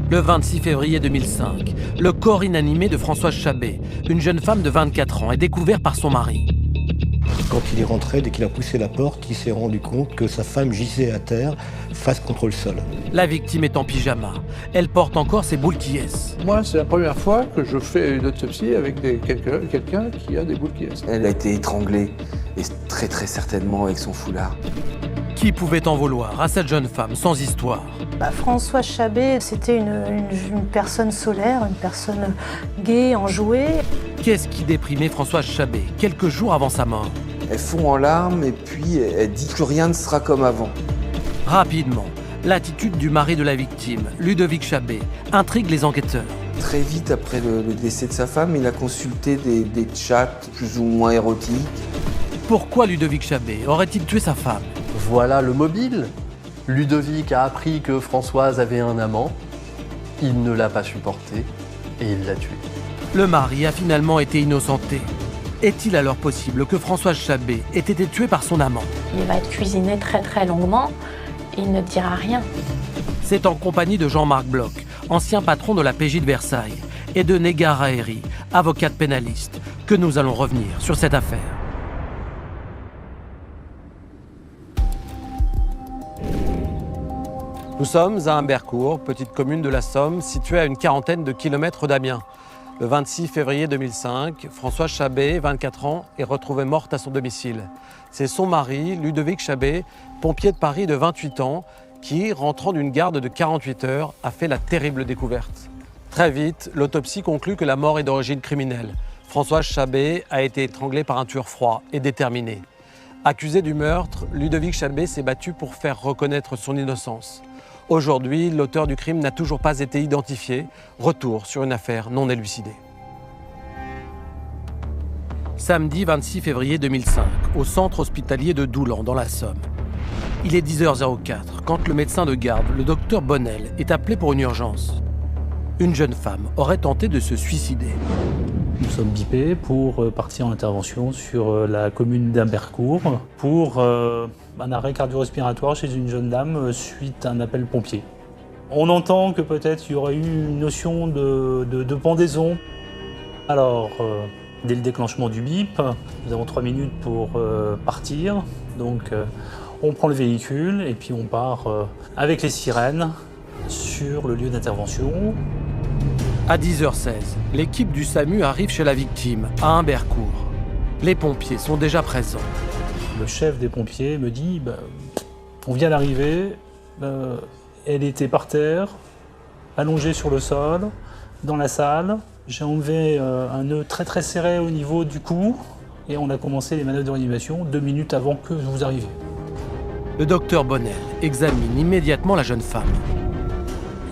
Le 26 février 2005, le corps inanimé de Françoise Chabet, une jeune femme de 24 ans, est découvert par son mari. Quand il est rentré, dès qu'il a poussé la porte, il s'est rendu compte que sa femme gisait à terre, face contre le sol. La victime est en pyjama. Elle porte encore ses boules qui est. Moi, c'est la première fois que je fais une autopsie avec quelqu'un qui a des boules qui est. Elle a été étranglée, et très certainement avec son foulard. Qui pouvait en vouloir à cette jeune femme sans histoire? Françoise Chabet, c'était une personne solaire, une personne gaie, enjouée. Qu'est-ce qui déprimait Françoise Chabet quelques jours avant sa mort? Elle fond en larmes et puis elle dit que rien ne sera comme avant. Rapidement, l'attitude du mari de la victime, Ludovic Chabet, intrigue les enquêteurs. Très vite après le décès de sa femme, il a consulté des chats plus ou moins érotiques. Pourquoi Ludovic Chabet aurait-il tué sa femme? Voilà le mobile. Ludovic a appris que Françoise avait un amant. Il ne l'a pas supporté et il l'a tué. Le mari a finalement été innocenté. Est-il alors possible que Françoise Chabet ait été tuée par son amant? Il va être cuisiné très longuement. Il ne dira rien. C'est en compagnie de Jean-Marc Bloch, ancien patron de la PJ de Versailles, et de Negar Haeri, avocate pénaliste, que nous allons revenir sur cette affaire. Nous sommes à Humbercourt, petite commune de la Somme, située à une quarantaine de kilomètres d'Amiens. Le 26 février 2005, Françoise Chabet, 24 ans, est retrouvée morte à son domicile. C'est son mari, Ludovic Chabet, pompier de Paris de 28 ans, qui, rentrant d'une garde de 48 heures, a fait la terrible découverte. Très vite, l'autopsie conclut que la mort est d'origine criminelle. Françoise Chabet a été étranglée par un tueur froid et déterminé. Accusé du meurtre, Ludovic Chabet s'est battu pour faire reconnaître son innocence. Aujourd'hui, l'auteur du crime n'a toujours pas été identifié. Retour sur une affaire non élucidée. Samedi 26 février 2005, au centre hospitalier de Doulan, dans la Somme. Il est 10h04 quand le médecin de garde, le docteur Bonnel, est appelé pour une urgence. Une jeune femme aurait tenté de se suicider. Nous sommes bipés pour partir en intervention sur la commune d'Humbercourt pour un arrêt cardio-respiratoire chez une jeune dame suite à un appel pompier. On entend que peut-être il y aurait eu une notion de pendaison. Alors, dès le déclenchement du bip, nous avons 3 minutes pour partir. Donc, on prend le véhicule et puis on part avec les sirènes sur le lieu d'intervention. À 10h16, l'équipe du SAMU arrive chez la victime, à Humbercourt. Les pompiers sont déjà présents. Le chef des pompiers me dit on vient d'arriver, elle était par terre, allongée sur le sol, dans la salle. J'ai enlevé un nœud très serré au niveau du cou et on a commencé les manœuvres de réanimation 2 minutes avant que vous arriviez. Le docteur Bonnel examine immédiatement la jeune femme.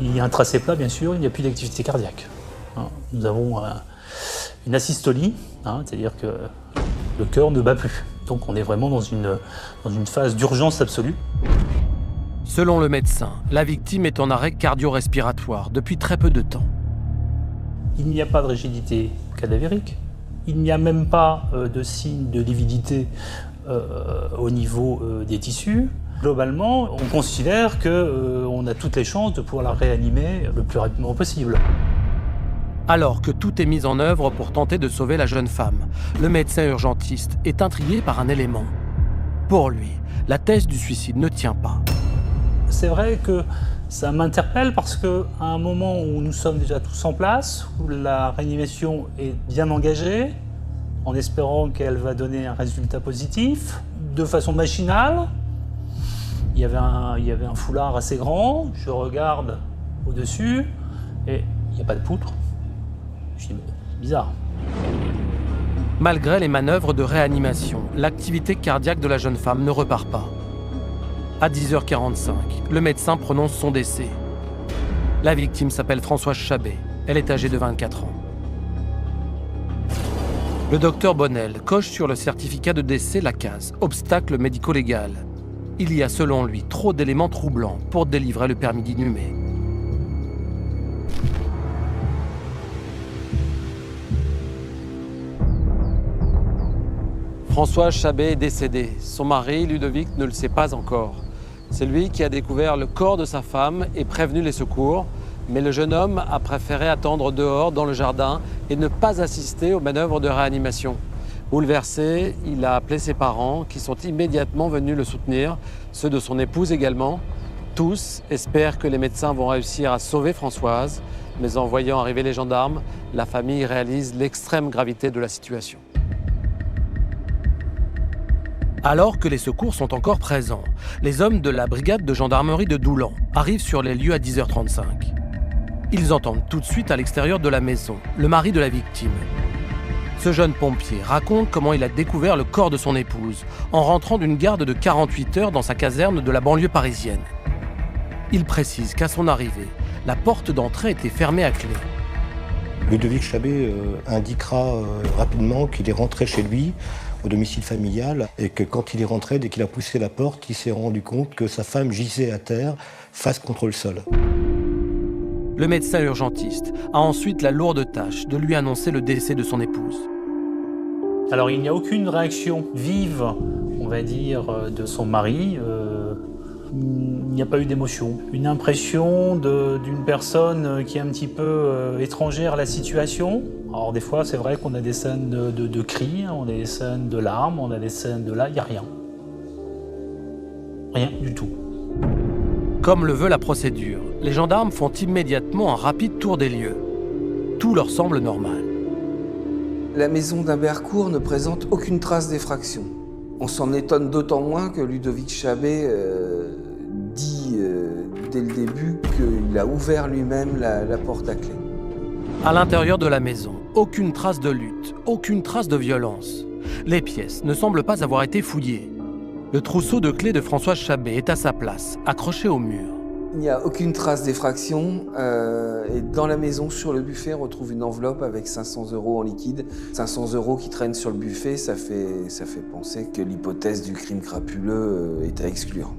Il y a un tracé plat, bien sûr, il n'y a plus d'activité cardiaque. Nous avons une asystolie, c'est-à-dire que le cœur ne bat plus. Donc on est vraiment dans une phase d'urgence absolue. Selon le médecin, la victime est en arrêt cardio-respiratoire depuis très peu de temps. Il n'y a pas de rigidité cadavérique, il n'y a même pas de signe de lividité au niveau des tissus. Globalement, on considère qu'on a toutes les chances de pouvoir la réanimer le plus rapidement possible. Alors que tout est mis en œuvre pour tenter de sauver la jeune femme, le médecin urgentiste est intrigué par un élément. Pour lui, la thèse du suicide ne tient pas. C'est vrai que ça m'interpelle parce qu'à un moment où nous sommes déjà tous en place, où la réanimation est bien engagée, en espérant qu'elle va donner un résultat positif, de façon machinale, il y avait un foulard assez grand, je regarde au-dessus et il n'y a pas de poutre. Je dis, mais c'est bizarre. Malgré les manœuvres de réanimation, l'activité cardiaque de la jeune femme ne repart pas. À 10h45, le médecin prononce son décès. La victime s'appelle Françoise Chabet. Elle est âgée de 24 ans. Le docteur Bonnel coche sur le certificat de décès la case « Obstacle médico-légal ». Il y a selon lui trop d'éléments troublants pour délivrer le permis d'inhumer. Françoise Chabet est décédée. Son mari, Ludovic, ne le sait pas encore. C'est lui qui a découvert le corps de sa femme et prévenu les secours. Mais le jeune homme a préféré attendre dehors, dans le jardin, et ne pas assister aux manœuvres de réanimation. Bouleversé, il a appelé ses parents, qui sont immédiatement venus le soutenir, ceux de son épouse également. Tous espèrent que les médecins vont réussir à sauver Françoise, mais en voyant arriver les gendarmes, la famille réalise l'extrême gravité de la situation. Alors que les secours sont encore présents, les hommes de la brigade de gendarmerie de Doulan arrivent sur les lieux à 10h35. Ils entendent tout de suite à l'extérieur de la maison le mari de la victime. Ce jeune pompier raconte comment il a découvert le corps de son épouse en rentrant d'une garde de 48 heures dans sa caserne de la banlieue parisienne. Il précise qu'à son arrivée, la porte d'entrée était fermée à clé. Ludovic Chabé indiquera rapidement qu'il est rentré chez lui, au domicile familial, et que quand il est rentré, dès qu'il a poussé la porte, il s'est rendu compte que sa femme gisait à terre, face contre le sol. Le médecin urgentiste a ensuite la lourde tâche de lui annoncer le décès de son épouse. Alors il n'y a aucune réaction vive, on va dire, de son mari. Il n'y a pas eu d'émotion. Une impression d'une personne qui est un petit peu étrangère à la situation. Alors des fois, c'est vrai qu'on a des scènes de cris, on a des scènes de larmes, on a des scènes de là, il n'y a rien. Rien du tout. Comme le veut la procédure, les gendarmes font immédiatement un rapide tour des lieux. Tout leur semble normal. La maison d'Humbercourt ne présente aucune trace d'effraction. On s'en étonne d'autant moins que Ludovic Chabé dit dès le début qu'il a ouvert lui-même la porte à clé. À l'intérieur de la maison, aucune trace de lutte, aucune trace de violence. Les pièces ne semblent pas avoir été fouillées. Le trousseau de clés de Françoise Chabé est à sa place, accroché au mur. Il n'y a aucune trace d'effraction et dans la maison, sur le buffet, on retrouve une enveloppe avec 500 € en liquide. 500 € qui traînent sur le buffet, ça fait penser que l'hypothèse du crime crapuleux est à exclure.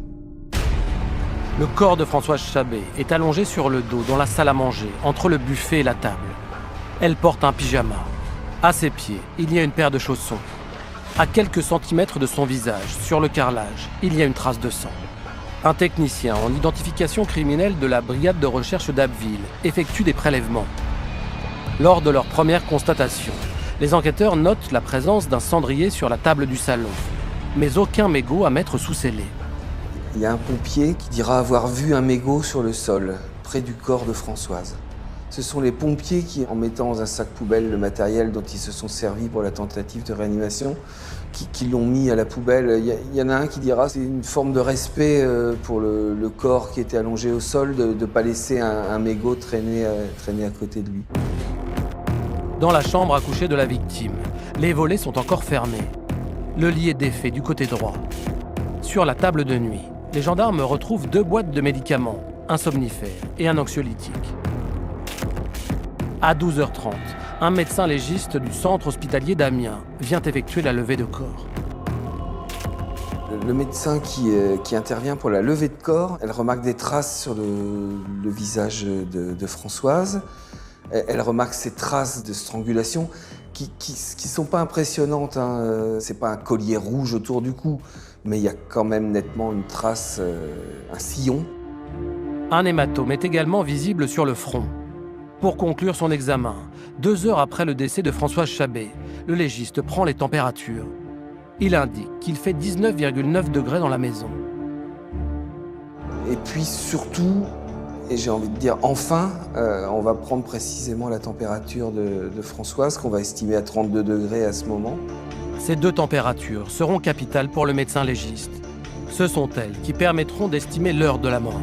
Le corps de Françoise Chabé est allongé sur le dos dans la salle à manger, entre le buffet et la table. Elle porte un pyjama. À ses pieds, il y a une paire de chaussons. À quelques centimètres de son visage, sur le carrelage, il y a une trace de sang. Un technicien en identification criminelle de la brigade de recherche d'Abbeville effectue des prélèvements. Lors de leur première constatation, les enquêteurs notent la présence d'un cendrier sur la table du salon, mais aucun mégot à mettre sous scellé. Il y a un pompier qui dira avoir vu un mégot sur le sol, près du corps de Françoise. Ce sont les pompiers qui, en mettant dans un sac poubelle le matériel dont ils se sont servis pour la tentative de réanimation, qui l'ont mis à la poubelle. Il y en a un qui dira que c'est une forme de respect pour le corps qui était allongé au sol, de ne pas laisser un mégot traîner à côté de lui. Dans la chambre à coucher de la victime, les volets sont encore fermés. Le lit est défait du côté droit. Sur la table de nuit, les gendarmes retrouvent 2 boîtes de médicaments, un somnifère et un anxiolytique. À 12h30, un médecin légiste du centre hospitalier d'Amiens vient effectuer la levée de corps. Le médecin qui intervient pour la levée de corps, elle remarque des traces sur le visage de Françoise. Elle remarque ces traces de strangulation qui sont pas impressionnantes. C'est pas un collier rouge autour du cou, mais il y a quand même nettement une trace, un sillon. Un hématome est également visible sur le front. Pour conclure son examen, 2 heures après le décès de Françoise Chabé, le légiste prend les températures. Il indique qu'il fait 19,9 degrés dans la maison. Et puis surtout, et j'ai envie de dire enfin, on va prendre précisément la température de Françoise, qu'on va estimer à 32 degrés à ce moment. Ces 2 températures seront capitales pour le médecin légiste. Ce sont elles qui permettront d'estimer l'heure de la mort.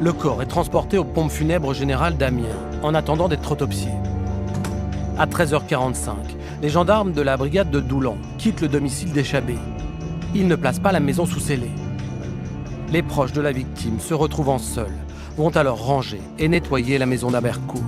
Le corps est transporté aux pompes funèbres générales d'Amiens, en attendant d'être autopsié. À 13h45, les gendarmes de la brigade de Doulan quittent le domicile des Chabé. Ils ne placent pas la maison sous scellé. Les proches de la victime, se retrouvant seuls, vont alors ranger et nettoyer la maison d'Humbercourt.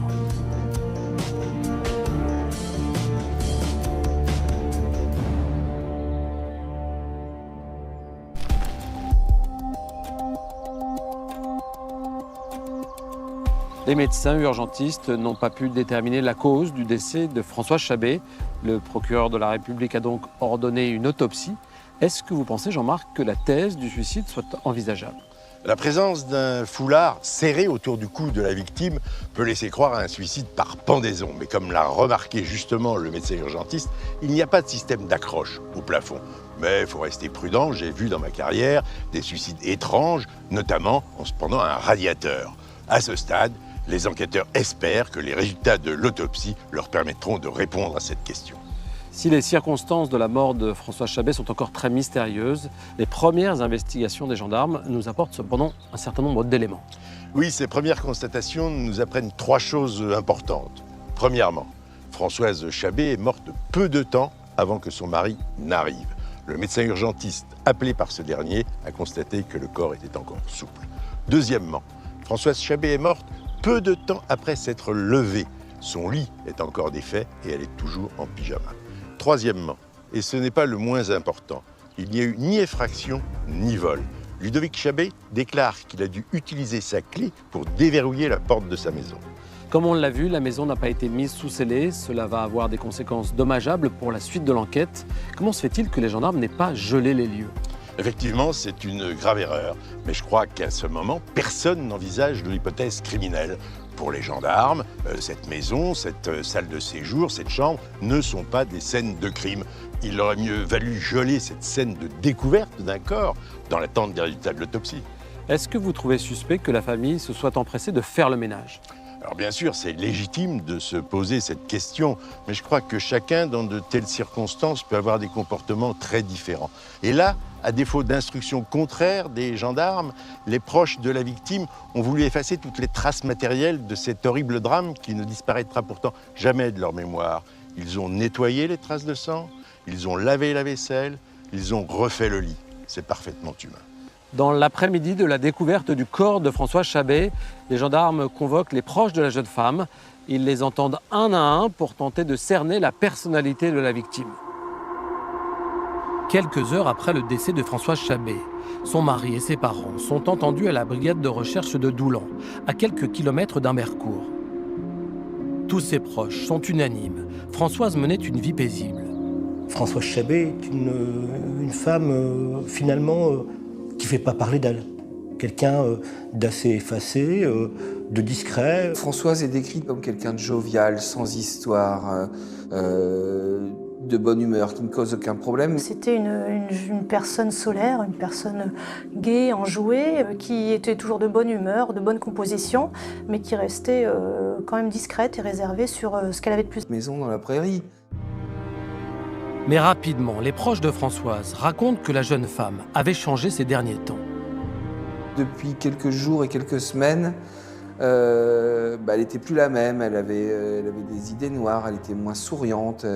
Les médecins urgentistes n'ont pas pu déterminer la cause du décès de Françoise Chabé. Le procureur de la République a donc ordonné une autopsie. Est-ce que vous pensez, Jean-Marc, que la thèse du suicide soit envisageable ? La présence d'un foulard serré autour du cou de la victime peut laisser croire à un suicide par pendaison. Mais comme l'a remarqué justement le médecin urgentiste, il n'y a pas de système d'accroche au plafond. Mais il faut rester prudent, j'ai vu dans ma carrière des suicides étranges, notamment en se pendant à un radiateur. À ce stade, les enquêteurs espèrent que les résultats de l'autopsie leur permettront de répondre à cette question. Si les circonstances de la mort de Françoise Chabet sont encore très mystérieuses, les premières investigations des gendarmes nous apportent cependant un certain nombre d'éléments. Oui, ces premières constatations nous apprennent 3 choses importantes. Premièrement, Françoise Chabet est morte peu de temps avant que son mari n'arrive. Le médecin urgentiste, appelé par ce dernier, a constaté que le corps était encore souple. Deuxièmement, Françoise Chabet est morte peu de temps après s'être levée. Son lit est encore défait et elle est toujours en pyjama. Troisièmement, et ce n'est pas le moins important, il n'y a eu ni effraction ni vol. Ludovic Chabet déclare qu'il a dû utiliser sa clé pour déverrouiller la porte de sa maison. Comme on l'a vu, la maison n'a pas été mise sous scellé. Cela va avoir des conséquences dommageables pour la suite de l'enquête. Comment se fait-il que les gendarmes n'aient pas gelé les lieux ? Effectivement, c'est une grave erreur, mais je crois qu'à ce moment, personne n'envisage de l'hypothèse criminelle. Pour les gendarmes, cette maison, cette salle de séjour, cette chambre ne sont pas des scènes de crime. Il aurait mieux valu geler cette scène de découverte d'un corps dans l'attente des résultats de l'autopsie. Est-ce que vous trouvez suspect que la famille se soit empressée de faire le ménage ? Alors bien sûr, c'est légitime de se poser cette question, mais je crois que chacun, dans de telles circonstances, peut avoir des comportements très différents. Et là, à défaut d'instructions contraires des gendarmes, les proches de la victime ont voulu effacer toutes les traces matérielles de cet horrible drame qui ne disparaîtra pourtant jamais de leur mémoire. Ils ont nettoyé les traces de sang, ils ont lavé la vaisselle, ils ont refait le lit. C'est parfaitement humain. Dans l'après-midi de la découverte du corps de Françoise Chabet, les gendarmes convoquent les proches de la jeune femme. Ils les entendent un à un pour tenter de cerner la personnalité de la victime. Quelques heures après le décès de Françoise Chabet, son mari et ses parents sont entendus à la brigade de recherche de Doulan, à quelques kilomètres d'Humbercourt. Tous ses proches sont unanimes. Françoise menait une vie paisible. Françoise Chabet est une femme finalement qui ne fait pas parler d'elle. Quelqu'un d'assez effacé, de discret. Françoise est décrite comme quelqu'un de jovial, sans histoire, de bonne humeur, qui ne cause aucun problème. C'était une personne solaire, une personne gaie, enjouée, qui était toujours de bonne humeur, de bonne composition, mais qui restait quand même discrète et réservée sur ce qu'elle avait de plus. Maison dans la prairie. Mais rapidement, les proches de Françoise racontent que la jeune femme avait changé ces derniers temps. Depuis quelques jours et quelques semaines, elle n'était plus la même. Elle avait des idées noires, elle était moins souriante,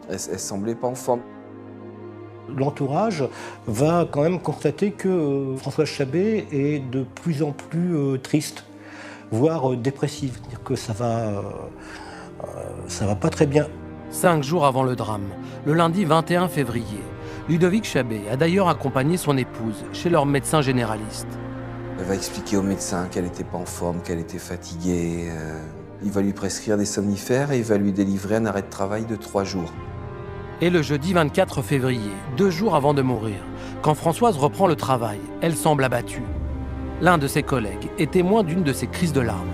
elle semblait pas en forme. L'entourage va quand même constater que Françoise Chabet est de plus en plus triste, voire dépressive. C'est-à-dire que ça va pas très bien. 5 jours avant le drame, le lundi 21 février, Ludovic Chabet a d'ailleurs accompagné son épouse chez leur médecin généraliste. Elle va expliquer au médecin qu'elle n'était pas en forme, qu'elle était fatiguée. Il va lui prescrire des somnifères et il va lui délivrer un arrêt de travail de 3 jours. Et le jeudi 24 février, 2 jours avant de mourir, quand Françoise reprend le travail, elle semble abattue. L'un de ses collègues est témoin d'une de ses crises de larmes.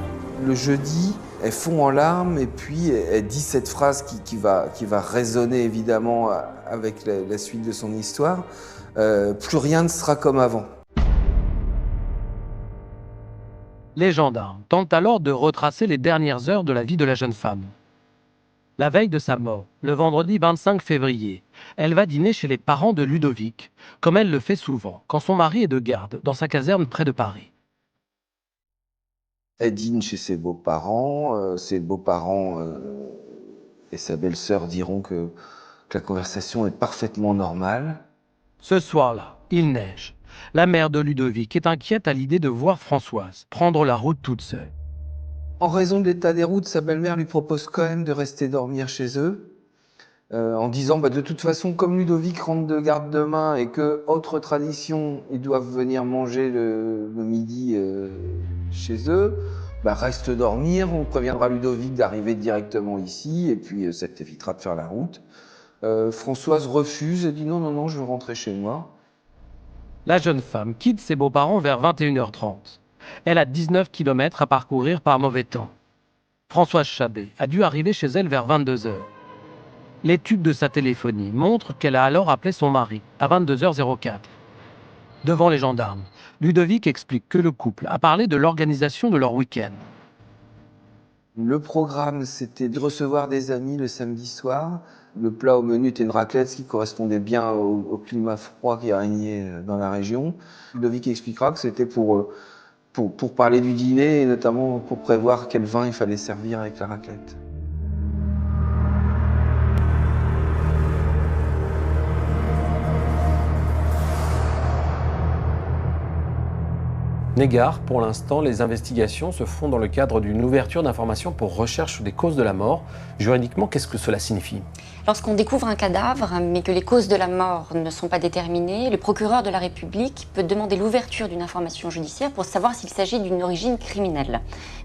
Le jeudi, elle fond en larmes et puis elle dit cette phrase qui va résonner évidemment avec la suite de son histoire. Plus rien ne sera comme avant. Les gendarmes tentent alors de retracer les dernières heures de la vie de la jeune femme. La veille de sa mort, le vendredi 25 février, elle va dîner chez les parents de Ludovic, comme elle le fait souvent quand son mari est de garde dans sa caserne près de Paris. Elle dîne chez ses beaux-parents. Ses beaux-parents et sa belle-sœur diront que la conversation est parfaitement normale. Ce soir-là, il neige. La mère de Ludovic est inquiète à l'idée de voir Françoise prendre la route toute seule. En raison de l'état des routes, sa belle-mère lui propose quand même de rester dormir chez eux, en disant de toute façon, comme Ludovic rentre de garde demain et que, autre tradition, ils doivent venir manger le midi chez eux, reste dormir, on préviendra Ludovic d'arriver directement ici et puis ça t'évitera de faire la route. Françoise refuse et dit non, je veux rentrer chez moi. La jeune femme quitte ses beaux-parents vers 21h30. Elle a 19 km à parcourir par mauvais temps. Françoise Chabé a dû arriver chez elle vers 22h. L'étude de sa téléphonie montre qu'elle a alors appelé son mari à 22h04. Devant les gendarmes, Ludovic explique que le couple a parlé de l'organisation de leur week-end. Le programme, c'était de recevoir des amis le samedi soir. Le plat au menu était une raclette, ce qui correspondait bien au climat froid qui régnait dans la région. Ludovic expliquera que c'était pour parler du dîner et notamment pour prévoir quel vin il fallait servir avec la raclette. N'égard, pour l'instant, les investigations se font dans le cadre d'une ouverture d'information pour recherche des causes de la mort. Juridiquement, qu'est-ce que cela signifie ? Lorsqu'on découvre un cadavre, mais que les causes de la mort ne sont pas déterminées, le procureur de la République peut demander l'ouverture d'une information judiciaire pour savoir s'il s'agit d'une origine criminelle.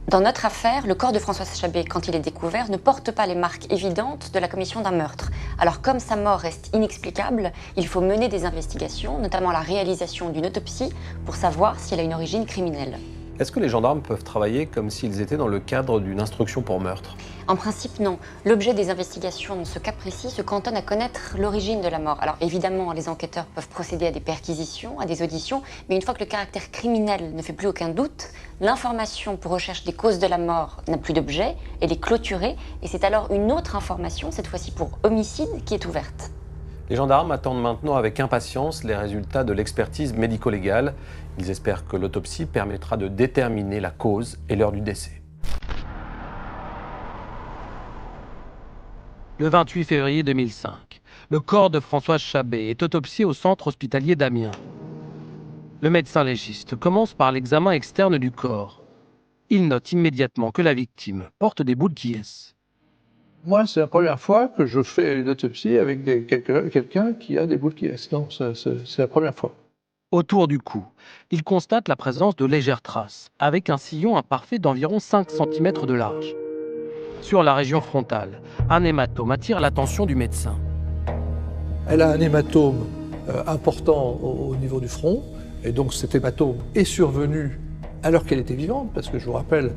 Dans notre affaire, le corps de Françoise Chabé, quand il est découvert, ne porte pas les marques évidentes de la commission d'un meurtre. Alors comme sa mort reste inexplicable, il faut mener des investigations, notamment la réalisation d'une autopsie, pour savoir si elle a une origine criminelle. Est-ce que les gendarmes peuvent travailler comme s'ils étaient dans le cadre d'une instruction pour meurtre ? En principe, non. L'objet des investigations dans ce cas précis se cantonne à connaître l'origine de la mort. Alors évidemment, les enquêteurs peuvent procéder à des perquisitions, à des auditions, mais une fois que le caractère criminel ne fait plus aucun doute, l'information pour recherche des causes de la mort n'a plus d'objet, elle est clôturée, et c'est alors une autre information, cette fois-ci pour homicide, qui est ouverte. Les gendarmes attendent maintenant avec impatience les résultats de l'expertise médico-légale. Ils espèrent que l'autopsie permettra de déterminer la cause et l'heure du décès. Le 28 février 2005, le corps de Françoise Chabé est autopsié au centre hospitalier d'Amiens. Le médecin légiste commence par l'examen externe du corps. Il note immédiatement que la victime porte des boules qui est. Moi, c'est la première fois que je fais une autopsie avec quelqu'un qui a des boules qui est. Non, c'est la première fois. Autour du cou, il constate la présence de légères traces, avec un sillon imparfait d'environ 5 cm de large. Sur la région frontale, un hématome attire l'attention du médecin. Elle a un hématome important au niveau du front, et donc cet hématome est survenu alors qu'elle était vivante, parce que je vous rappelle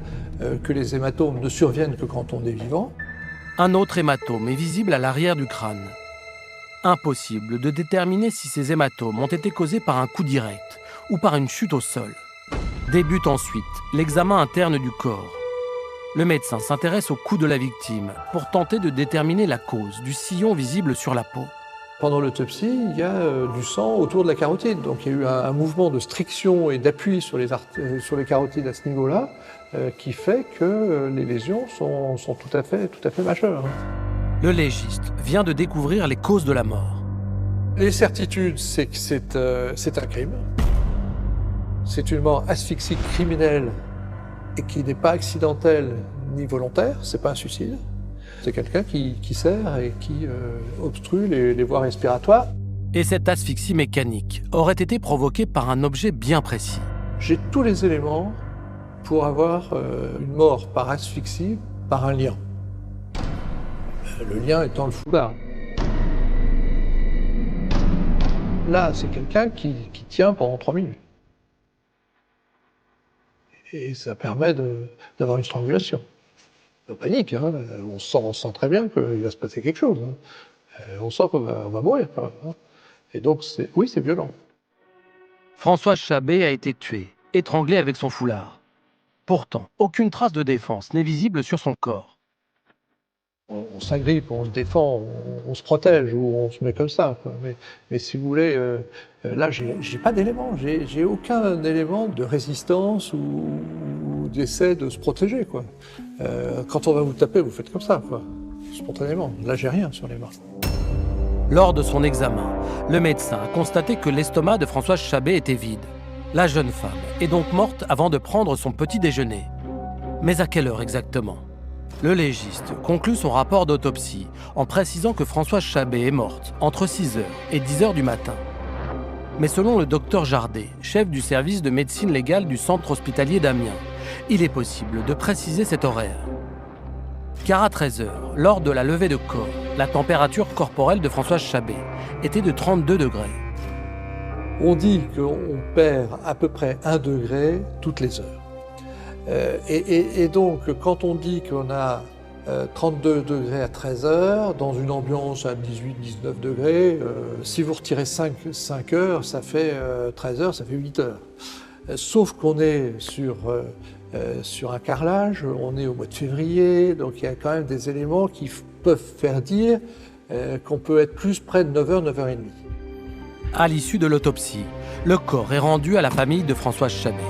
que les hématomes ne surviennent que quand on est vivant. Un autre hématome est visible à l'arrière du crâne. Impossible de déterminer si ces hématomes ont été causés par un coup direct ou par une chute au sol. Débute ensuite l'examen interne du corps. Le médecin s'intéresse au cou de la victime pour tenter de déterminer la cause du sillon visible sur la peau. Pendant l'autopsie, il y a du sang autour de la carotide. Donc il y a eu un mouvement de striction et d'appui sur les carotides à ce niveau-là qui fait que les lésions sont tout à fait majeures. Le légiste vient de découvrir les causes de la mort. Les certitudes, c'est que c'est un crime. C'est une mort asphyxique criminelle et qui n'est pas accidentelle ni volontaire, c'est pas un suicide. C'est quelqu'un qui serre et qui obstrue les voies respiratoires. Et cette asphyxie mécanique aurait été provoquée par un objet bien précis. J'ai tous les éléments pour avoir une mort par asphyxie par un lien. Le lien étant le foulard. Là, c'est quelqu'un qui tient pendant 3 minutes. Et ça permet d'avoir une strangulation. Pas panique, hein. On sent très bien qu'il va se passer quelque chose. Hein. On sent qu'on va mourir. Hein. Et donc, oui, c'est violent. Françoise Chabé a été tuée, étranglée avec son foulard. Pourtant, aucune trace de défense n'est visible sur son corps. On s'agrippe, on se défend, on se protège ou on se met comme ça. Quoi. Mais si vous voulez, là, j'ai pas d'éléments. J'ai aucun élément de résistance ou d'essai de se protéger. Quoi. Quand on va vous taper, vous faites comme ça, quoi, spontanément. Là, j'ai rien sur les mains. Lors de son examen, le médecin a constaté que l'estomac de Françoise Chabé était vide. La jeune femme est donc morte avant de prendre son petit déjeuner. Mais à quelle heure exactement ? Le légiste conclut son rapport d'autopsie en précisant que Françoise Chabé est morte entre 6h et 10h du matin. Mais selon le docteur Jardet, chef du service de médecine légale du centre hospitalier d'Amiens, il est possible de préciser cet horaire. Car à 13h, lors de la levée de corps, la température corporelle de Françoise Chabé était de 32 degrés. On dit qu'on perd à peu près 1 degré toutes les heures. Et donc, quand on dit qu'on a 32 degrés à 13 heures, dans une ambiance à 18-19 degrés, si vous retirez 5 heures, ça fait 13 heures, ça fait 8 heures. Sauf qu'on est sur un carrelage, on est au mois de février, donc il y a quand même des éléments qui peuvent faire dire qu'on peut être plus près de 9h, 9h30. À l'issue de l'autopsie, le corps est rendu à la famille de Françoise Chabé.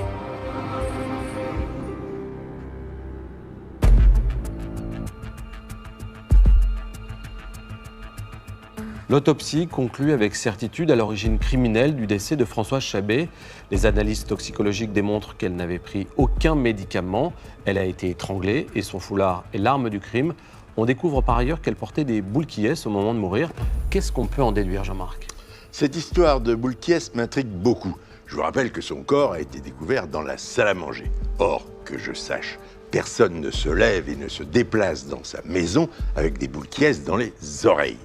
L'autopsie conclut avec certitude à l'origine criminelle du décès de Françoise Chabé. Les analyses toxicologiques démontrent qu'elle n'avait pris aucun médicament. Elle a été étranglée et son foulard est l'arme du crime. On découvre par ailleurs qu'elle portait des boules qui au moment de mourir. Qu'est-ce qu'on peut en déduire, Jean-Marc ? Cette histoire de boules qui m'intrigue beaucoup. Je vous rappelle que son corps a été découvert dans la salle à manger. Or, que je sache, personne ne se lève et ne se déplace dans sa maison avec des boules qui dans les oreilles.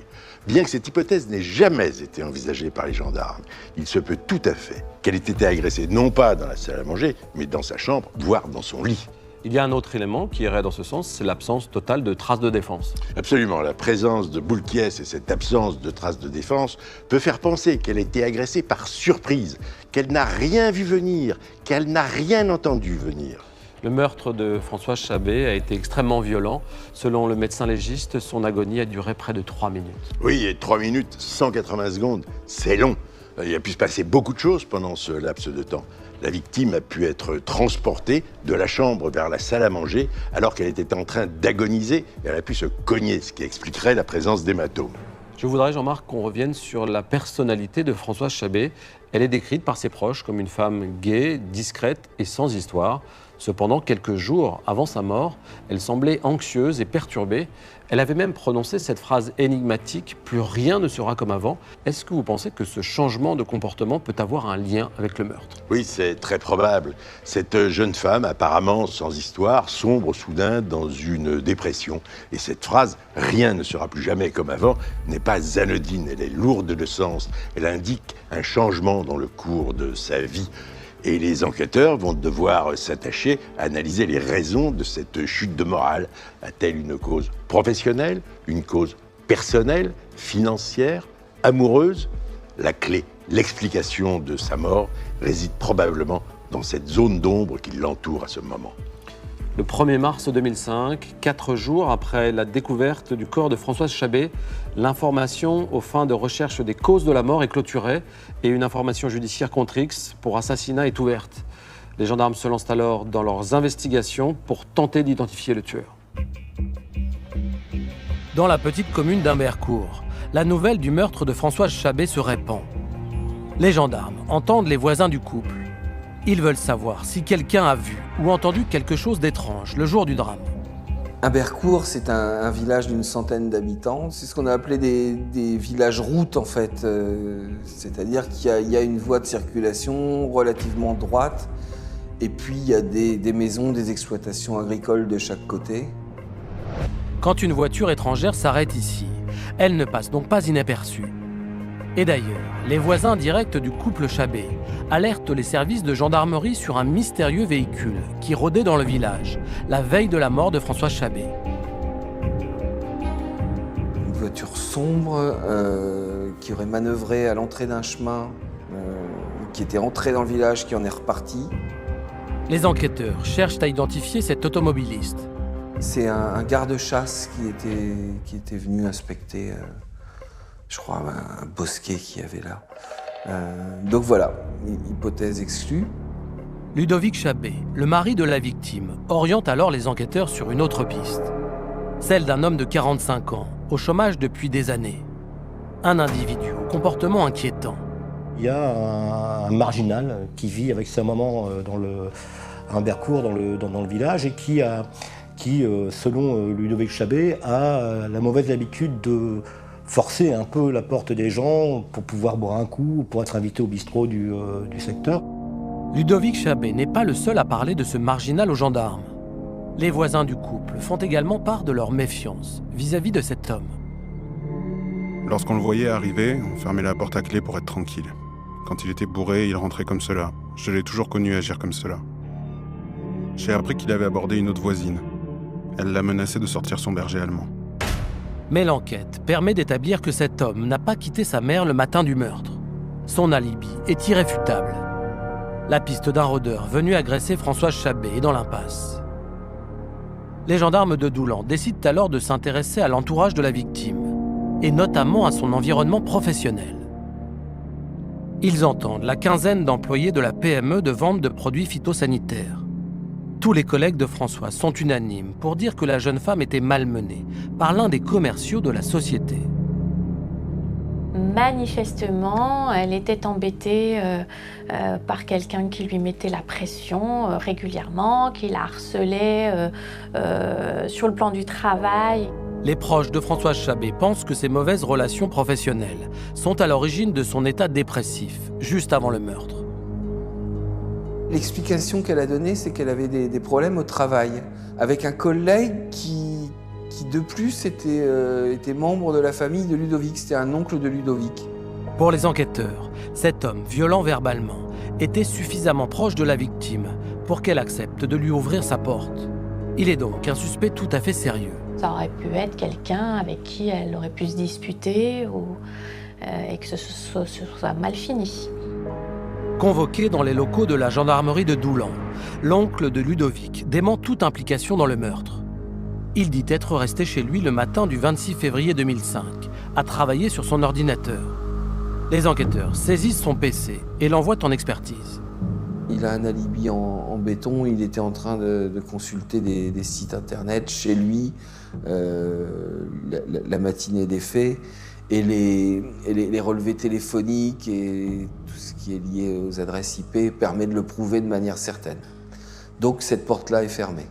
Bien que cette hypothèse n'ait jamais été envisagée par les gendarmes, il se peut tout à fait qu'elle ait été agressée non pas dans la salle à manger, mais dans sa chambre, voire dans son lit. Il y a un autre élément qui irait dans ce sens, c'est l'absence totale de traces de défense. Absolument, la présence de boules qui et cette absence de traces de défense peut faire penser qu'elle a été agressée par surprise, qu'elle n'a rien vu venir, qu'elle n'a rien entendu venir. Le meurtre de Françoise Chabé a été extrêmement violent. Selon le médecin légiste, son agonie a duré près de 3 minutes. Oui, et 3 minutes, 180 secondes, c'est long. Il a pu se passer beaucoup de choses pendant ce laps de temps. La victime a pu être transportée de la chambre vers la salle à manger alors qu'elle était en train d'agoniser et elle a pu se cogner, ce qui expliquerait la présence d'hématomes. Je voudrais, Jean-Marc, qu'on revienne sur la personnalité de Françoise Chabé. Elle est décrite par ses proches comme une femme gaie, discrète et sans histoire. Cependant, quelques jours avant sa mort, elle semblait anxieuse et perturbée. Elle avait même prononcé cette phrase énigmatique « Plus rien ne sera comme avant ». Est-ce que vous pensez que ce changement de comportement peut avoir un lien avec le meurtre ? Oui, c'est très probable. Cette jeune femme, apparemment sans histoire, sombre soudain dans une dépression. Et cette phrase « Rien ne sera plus jamais comme avant » n'est pas anodine, elle est lourde de sens. Elle indique un changement dans le cours de sa vie. Et les enquêteurs vont devoir s'attacher à analyser les raisons de cette chute de morale. A-t-elle une cause professionnelle, une cause personnelle, financière, amoureuse ? La clé, l'explication de sa mort réside probablement dans cette zone d'ombre qui l'entoure à ce moment. Le 1er mars 2005, 4 jours après la découverte du corps de Françoise Chabé, l'information aux fins de recherche des causes de la mort est clôturée et une information judiciaire contre X pour assassinat est ouverte. Les gendarmes se lancent alors dans leurs investigations pour tenter d'identifier le tueur. Dans la petite commune d'Humbercourt, la nouvelle du meurtre de Françoise Chabé se répand. Les gendarmes entendent les voisins du couple. Ils veulent savoir si quelqu'un a vu ou entendu quelque chose d'étrange le jour du drame. Humbercourt, c'est un village d'une centaine d'habitants. C'est ce qu'on a appelé des villages-routes, en fait. C'est-à-dire qu'il y a une voie de circulation relativement droite. Et puis, il y a des maisons, des exploitations agricoles de chaque côté. Quand une voiture étrangère s'arrête ici, elle ne passe donc pas inaperçue. Et d'ailleurs, les voisins directs du couple Chabé alertent les services de gendarmerie sur un mystérieux véhicule qui rôdait dans le village, la veille de la mort de Françoise Chabé. Une voiture sombre qui aurait manœuvré à l'entrée d'un chemin, qui était entré dans le village, qui en est reparti. Les enquêteurs cherchent à identifier cet automobiliste. C'est un garde-chasse qui était venu inspecter, je crois, un bosquet qu'il y avait là. Donc voilà, hypothèse exclue. Ludovic Chabé, le mari de la victime, oriente alors les enquêteurs sur une autre piste. Celle d'un homme de 45 ans, au chômage depuis des années. Un individu au comportement inquiétant. Il y a un marginal qui vit avec sa maman à Humbercourt, dans le village, et qui, selon Ludovic Chabé, a la mauvaise habitude de forcer un peu la porte des gens pour pouvoir boire un coup, pour être invité au bistrot du secteur. Ludovic Chabé n'est pas le seul à parler de ce marginal aux gendarmes. Les voisins du couple font également part de leur méfiance vis-à-vis de cet homme. Lorsqu'on le voyait arriver, on fermait la porte à clé pour être tranquille. Quand il était bourré, il rentrait comme cela. Je l'ai toujours connu agir comme cela. J'ai appris qu'il avait abordé une autre voisine. Elle l'a menacé de sortir son berger allemand. Mais l'enquête permet d'établir que cet homme n'a pas quitté sa mère le matin du meurtre. Son alibi est irréfutable. La piste d'un rôdeur venu agresser Françoise Chabé est dans l'impasse. Les gendarmes de Doulan décident alors de s'intéresser à l'entourage de la victime, et notamment à son environnement professionnel. Ils entendent la quinzaine d'employés de la PME de vente de produits phytosanitaires. Tous les collègues de Françoise sont unanimes pour dire que la jeune femme était malmenée par l'un des commerciaux de la société. Manifestement, elle était embêtée par quelqu'un qui lui mettait la pression régulièrement, qui la harcelait sur le plan du travail. Les proches de Françoise Chabé pensent que ces mauvaises relations professionnelles sont à l'origine de son état dépressif, juste avant le meurtre. L'explication qu'elle a donnée, c'est qu'elle avait des problèmes au travail, avec un collègue qui de plus était membre de la famille de Ludovic, c'était un oncle de Ludovic. Pour les enquêteurs, cet homme, violent verbalement, était suffisamment proche de la victime pour qu'elle accepte de lui ouvrir sa porte. Il est donc un suspect tout à fait sérieux. Ça aurait pu être quelqu'un avec qui elle aurait pu se disputer et que ce soit mal fini. Convoqué dans les locaux de la gendarmerie de Doulan, l'oncle de Ludovic dément toute implication dans le meurtre. Il dit être resté chez lui le matin du 26 février 2005, à travailler sur son ordinateur. Les enquêteurs saisissent son PC et l'envoient en expertise. Il a un alibi en béton, il était en train de consulter des sites internet chez lui la matinée des faits, et les relevés téléphoniques et tout ce qui est lié aux adresses IP permet de le prouver de manière certaine. Donc cette porte-là est fermée.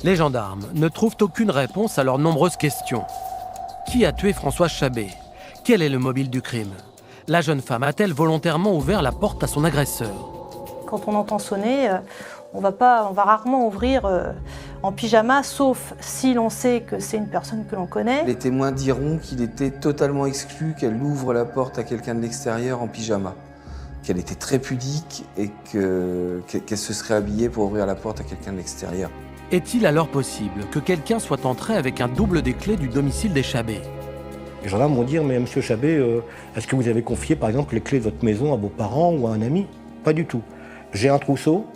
Les gendarmes ne trouvent aucune réponse à leurs nombreuses questions. Qui a tué Françoise Chabé? Quel est le mobile du crime? La jeune femme a-t-elle volontairement ouvert la porte à son agresseur? Quand on entend sonner, on va rarement ouvrir en pyjama, sauf si l'on sait que c'est une personne que l'on connaît. Les témoins diront qu'il était totalement exclu qu'elle ouvre la porte à quelqu'un de l'extérieur en pyjama, qu'elle était très pudique et qu'elle se serait habillée pour ouvrir la porte à quelqu'un de l'extérieur. Est-il alors possible que quelqu'un soit entré avec un double des clés du domicile des Chabé? Les gendarmes vont dire, mais monsieur Chabé, est-ce que vous avez confié par exemple les clés de votre maison à vos parents ou à un ami? Pas du tout. J'ai un trousseau,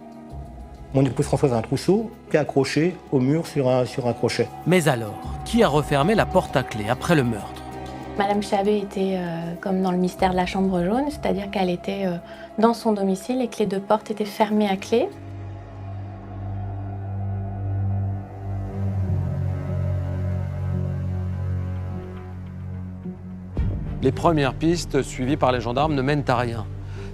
mon épouse Françoise a un trousseau qui est accroché au mur sur un crochet. Mais alors, qui a refermé la porte à clé après le meurtre? Madame Chabé était comme dans le mystère de la chambre jaune, c'est-à-dire qu'elle était dans son domicile, les clés de porte étaient fermées à clé. Les premières pistes suivies par les gendarmes ne mènent à rien.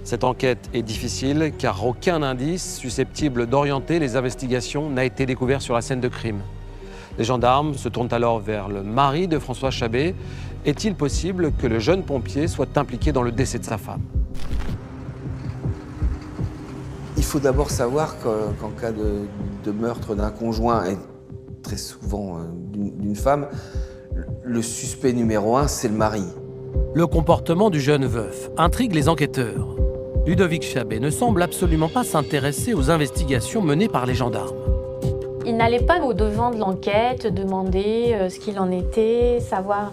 Cette enquête est difficile car aucun indice susceptible d'orienter les investigations n'a été découvert sur la scène de crime. Les gendarmes se tournent alors vers le mari de Françoise Chabé. Est-il possible que le jeune pompier soit impliqué dans le décès de sa femme? Il faut d'abord savoir qu'en cas de meurtre d'un conjoint, et très souvent d'une femme, le suspect numéro 1, c'est le mari. Le comportement du jeune veuf intrigue les enquêteurs. Ludovic Chabé ne semble absolument pas s'intéresser aux investigations menées par les gendarmes. Il n'allait pas au-devant de l'enquête, demander ce qu'il en était, savoir...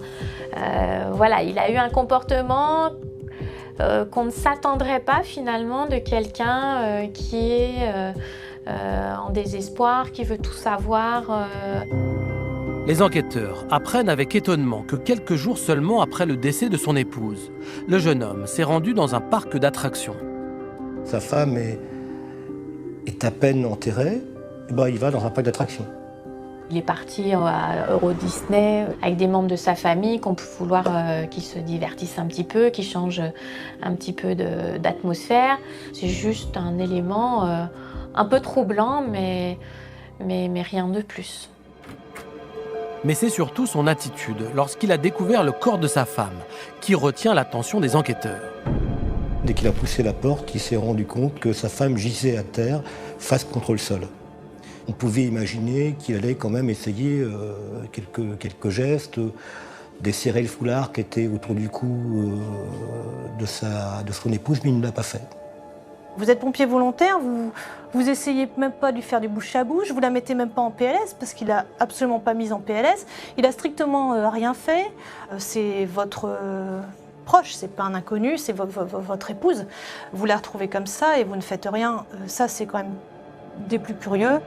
voilà, il a eu un comportement qu'on ne s'attendrait pas finalement de quelqu'un qui est en désespoir, qui veut tout savoir. Les enquêteurs apprennent avec étonnement que quelques jours seulement après le décès de son épouse, le jeune homme s'est rendu dans un parc d'attractions. Sa femme est à peine enterrée, et il va dans un parc d'attractions. Il est parti à Euro Disney avec des membres de sa famille qui ont pu vouloir qu'il se divertisse un petit peu, qu'il change un petit peu d'atmosphère. C'est juste un élément un peu troublant, mais rien de plus. Mais c'est surtout son attitude lorsqu'il a découvert le corps de sa femme qui retient l'attention des enquêteurs. Dès qu'il a poussé la porte, il s'est rendu compte que sa femme gisait à terre, face contre le sol. On pouvait imaginer qu'il allait quand même essayer quelques gestes desserrer le foulard qui était autour du cou de son épouse, mais il ne l'a pas fait. Vous êtes pompier volontaire, vous essayez même pas de lui faire du bouche à bouche, vous la mettez même pas en PLS parce qu'il a absolument pas mise en PLS. Il a strictement rien fait. C'est votre proche, c'est pas un inconnu, c'est votre épouse. Vous la retrouvez comme ça et vous ne faites rien. Ça, c'est quand même des plus curieux.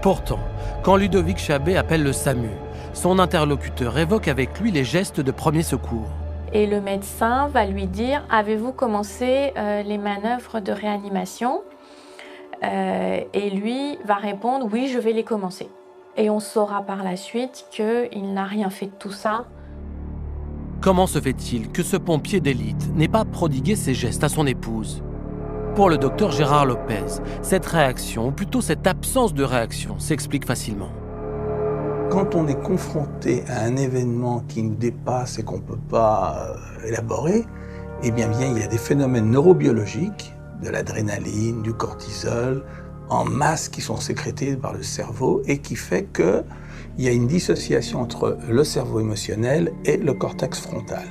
Pourtant, quand Ludovic Chabet appelle le SAMU, son interlocuteur évoque avec lui les gestes de premier secours. Et le médecin va lui dire « Avez-vous commencé les manœuvres de réanimation ?» Et lui va répondre « Oui, je vais les commencer. » Et on saura par la suite qu'il n'a rien fait de tout ça. Comment se fait-il que ce pompier d'élite n'ait pas prodigué ces gestes à son épouse ? Pour le docteur Gérard Lopez, cette réaction, ou plutôt cette absence de réaction, s'explique facilement. Quand on est confronté à un événement qui nous dépasse et qu'on ne peut pas élaborer, eh bien, il y a des phénomènes neurobiologiques, de l'adrénaline, du cortisol, en masse qui sont sécrétés par le cerveau et qui fait qu'il y a une dissociation entre le cerveau émotionnel et le cortex frontal.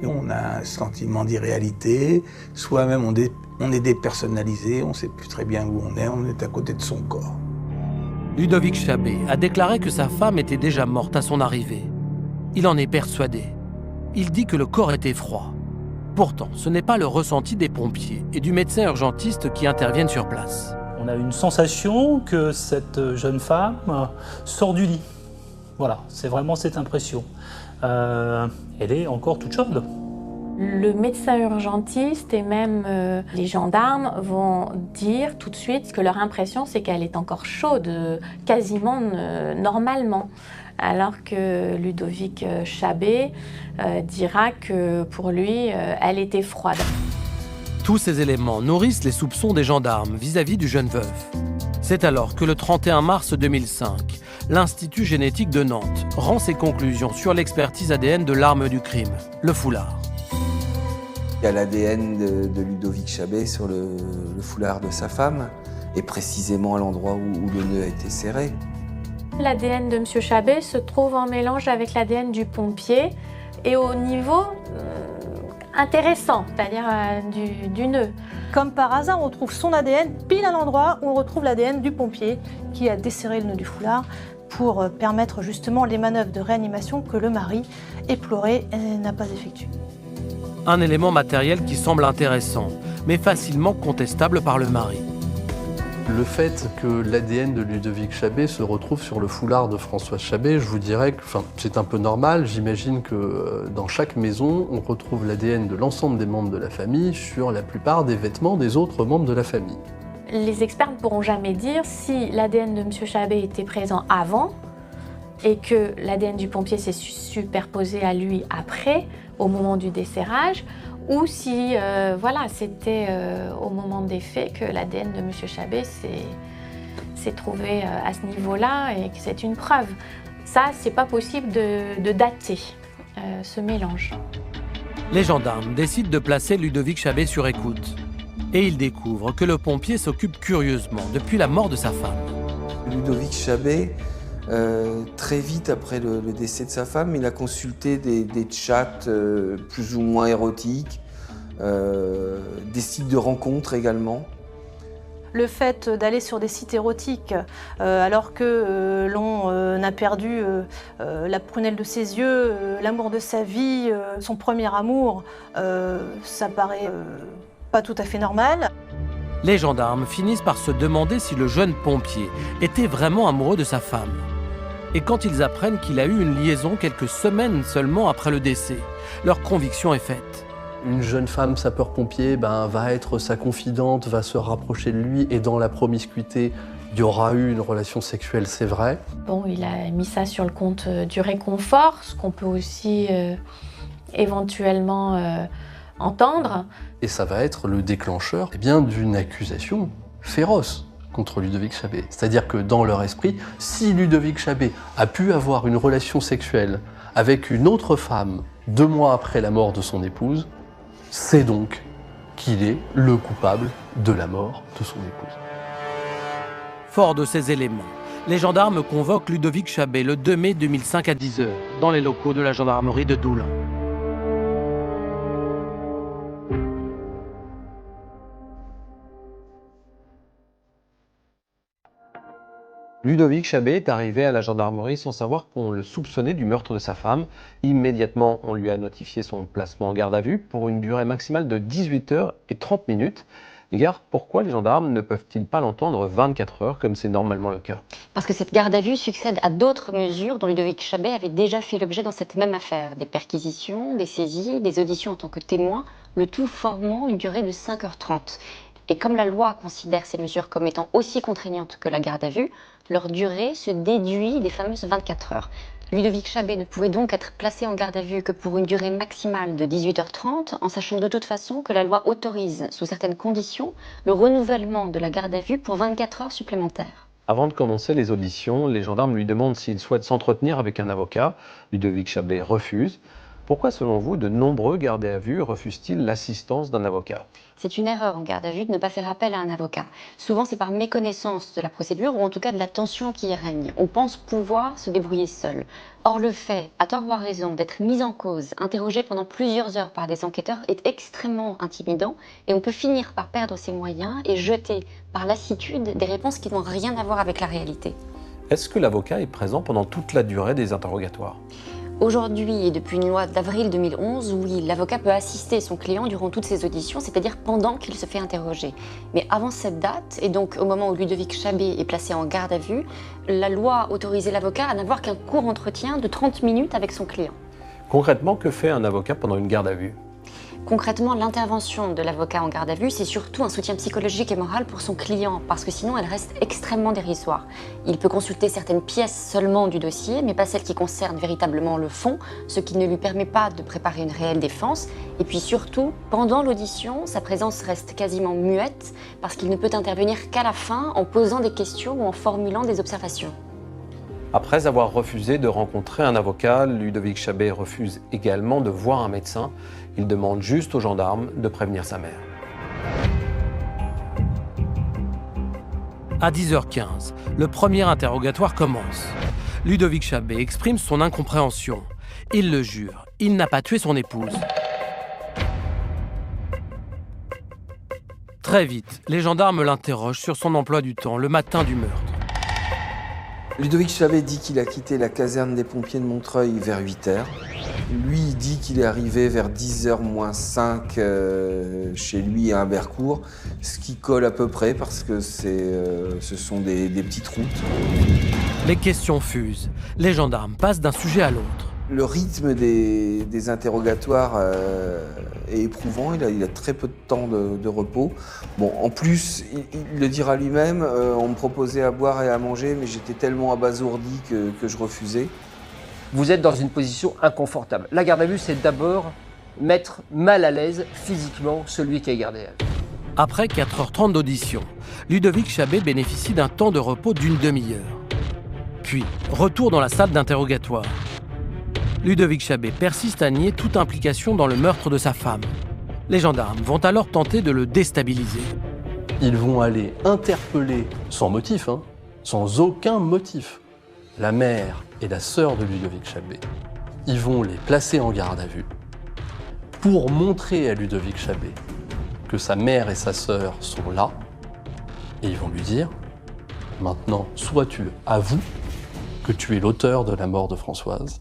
Et on a un sentiment d'irréalité, soi-même on est dépersonnalisé, on ne sait plus très bien où on est à côté de son corps. Ludovic Chabet a déclaré que sa femme était déjà morte à son arrivée. Il en est persuadé. Il dit que le corps était froid. Pourtant, ce n'est pas le ressenti des pompiers et du médecin urgentiste qui interviennent sur place. On a une sensation que cette jeune femme sort du lit. Voilà, c'est vraiment cette impression. Elle est encore toute chaude. Le médecin urgentiste et même les gendarmes vont dire tout de suite que leur impression, c'est qu'elle est encore chaude, quasiment normalement. Alors que Ludovic Chabet dira que pour lui, elle était froide. Tous ces éléments nourrissent les soupçons des gendarmes vis-à-vis du jeune veuf. C'est alors que le 31 mars 2005, l'Institut génétique de Nantes rend ses conclusions sur l'expertise ADN de l'arme du crime, le foulard. Il y a l'ADN de Ludovic Chabet sur le foulard de sa femme, et précisément à l'endroit où le nœud a été serré. L'ADN de M. Chabet se trouve en mélange avec l'ADN du pompier et au niveau intéressant, c'est-à-dire du nœud. Comme par hasard, on retrouve son ADN pile à l'endroit où on retrouve l'ADN du pompier qui a desserré le nœud du foulard pour permettre justement les manœuvres de réanimation que le mari, éploré, n'a pas effectuées. Un élément matériel qui semble intéressant, mais facilement contestable par le mari. Le fait que l'ADN de Ludovic Chabet se retrouve sur le foulard de Françoise Chabet, je vous dirais que c'est un peu normal. J'imagine que dans chaque maison, on retrouve l'ADN de l'ensemble des membres de la famille sur la plupart des vêtements des autres membres de la famille. Les experts ne pourront jamais dire si l'ADN de M. Chabet était présent avant et que l'ADN du pompier s'est superposé à lui après, au moment du desserrage, ou si c'était au moment des faits que l'ADN de M. Chabet s'est trouvé à ce niveau-là et que c'est une preuve. Ça, c'est pas possible de dater ce mélange. Les gendarmes décident de placer Ludovic Chabet sur écoute. Et ils découvrent que le pompier s'occupe curieusement depuis la mort de sa femme. Ludovic Chabet, très vite après le décès de sa femme, il a consulté des chats plus ou moins érotiques, des sites de rencontres également. Le fait d'aller sur des sites érotiques alors que l'on a perdu la prunelle de ses yeux, l'amour de sa vie, son premier amour, ça paraît pas tout à fait normal. Les gendarmes finissent par se demander si le jeune pompier était vraiment amoureux de sa femme. Et quand ils apprennent qu'il a eu une liaison quelques semaines seulement après le décès, leur conviction est faite. Une jeune femme sapeur-pompier va être sa confidente, va se rapprocher de lui, et dans la promiscuité, il y aura eu une relation sexuelle, c'est vrai. Bon, il a mis ça sur le compte du réconfort, ce qu'on peut aussi éventuellement entendre. Et ça va être le déclencheur d'une accusation féroce contre Ludovic Chabet. C'est-à-dire que dans leur esprit, si Ludovic Chabet a pu avoir une relation sexuelle avec une autre femme 2 mois après la mort de son épouse, c'est donc qu'il est le coupable de la mort de son épouse. Fort de ces éléments, Les gendarmes convoquent Ludovic Chabé le 2 mai 2005 à 10h, dans les locaux de la gendarmerie de Doulin. Ludovic Chabé est arrivé à la gendarmerie sans savoir qu'on le soupçonnait du meurtre de sa femme. Immédiatement, on lui a notifié son placement en garde à vue pour une durée maximale de 18h30. Gare, pourquoi les gendarmes ne peuvent-ils pas l'entendre 24 heures comme c'est normalement le cas? Parce que cette garde à vue succède à d'autres mesures dont Ludovic Chabé avait déjà fait l'objet dans cette même affaire. Des perquisitions, des saisies, des auditions en tant que témoin, le tout formant une durée de 5h30. Et comme la loi considère ces mesures comme étant aussi contraignantes que la garde à vue, leur durée se déduit des fameuses 24 heures. Ludovic Chabé ne pouvait donc être placé en garde à vue que pour une durée maximale de 18h30, en sachant de toute façon que la loi autorise, sous certaines conditions, le renouvellement de la garde à vue pour 24 heures supplémentaires. Avant de commencer les auditions, les gendarmes lui demandent s'il souhaite s'entretenir avec un avocat. Ludovic Chabé refuse. Pourquoi, selon vous, de nombreux gardés à vue refusent-ils l'assistance d'un avocat? C'est une erreur en garde à vue de ne pas faire appel à un avocat. Souvent, c'est par méconnaissance de la procédure ou en tout cas de la tension qui y règne. On pense pouvoir se débrouiller seul. Or, le fait, à tort ou à raison, d'être mis en cause, interrogé pendant plusieurs heures par des enquêteurs est extrêmement intimidant et on peut finir par perdre ses moyens et jeter par lassitude des réponses qui n'ont rien à voir avec la réalité. Est-ce que l'avocat est présent pendant toute la durée des interrogatoires? Aujourd'hui, et depuis une loi d'avril 2011, oui, l'avocat peut assister son client durant toutes ses auditions, c'est-à-dire pendant qu'il se fait interroger. Mais avant cette date, et donc au moment où Ludovic Chabé est placé en garde à vue, la loi autorisait l'avocat à n'avoir qu'un court entretien de 30 minutes avec son client. Concrètement, que fait un avocat pendant une garde à vue? Concrètement, l'intervention de l'avocat en garde à vue, c'est surtout un soutien psychologique et moral pour son client, parce que sinon elle reste extrêmement dérisoire. Il peut consulter certaines pièces seulement du dossier, mais pas celles qui concernent véritablement le fond, ce qui ne lui permet pas de préparer une réelle défense. Et puis surtout, pendant l'audition, sa présence reste quasiment muette, parce qu'il ne peut intervenir qu'à la fin en posant des questions ou en formulant des observations. Après avoir refusé de rencontrer un avocat, Ludovic Chabé refuse également de voir un médecin. Il demande juste aux gendarmes de prévenir sa mère. À 10h15, le premier interrogatoire commence. Ludovic Chabé exprime son incompréhension. Il le jure, il n'a pas tué son épouse. Très vite, les gendarmes l'interrogent sur son emploi du temps, le matin du meurtre. Ludovic Chabé dit qu'il a quitté la caserne des pompiers de Montreuil vers 8h. Lui, il dit qu'il est arrivé vers 10h moins 5 chez lui à Humbercourt, ce qui colle à peu près parce que ce sont des petites routes. Les questions fusent. Les gendarmes passent d'un sujet à l'autre. Le rythme des interrogatoires est éprouvant, il a très peu de temps de repos. Bon, en plus, il le dira lui-même, on me proposait à boire et à manger, mais j'étais tellement abasourdi que je refusais. Vous êtes dans une position inconfortable. La garde à vue, c'est d'abord mettre mal à l'aise physiquement celui qui est gardé à vue. Après 4h30 d'audition, Ludovic Chabé bénéficie d'un temps de repos d'une demi-heure. Puis, retour dans la salle d'interrogatoire. Ludovic Chabé persiste à nier toute implication dans le meurtre de sa femme. Les gendarmes vont alors tenter de le déstabiliser. Ils vont aller interpeller sans motif, sans aucun motif, la mère et la sœur de Ludovic Chabé. Ils vont les placer en garde à vue pour montrer à Ludovic Chabé que sa mère et sa sœur sont là. Et ils vont lui dire, maintenant, soit tu avoues que tu es l'auteur de la mort de Françoise,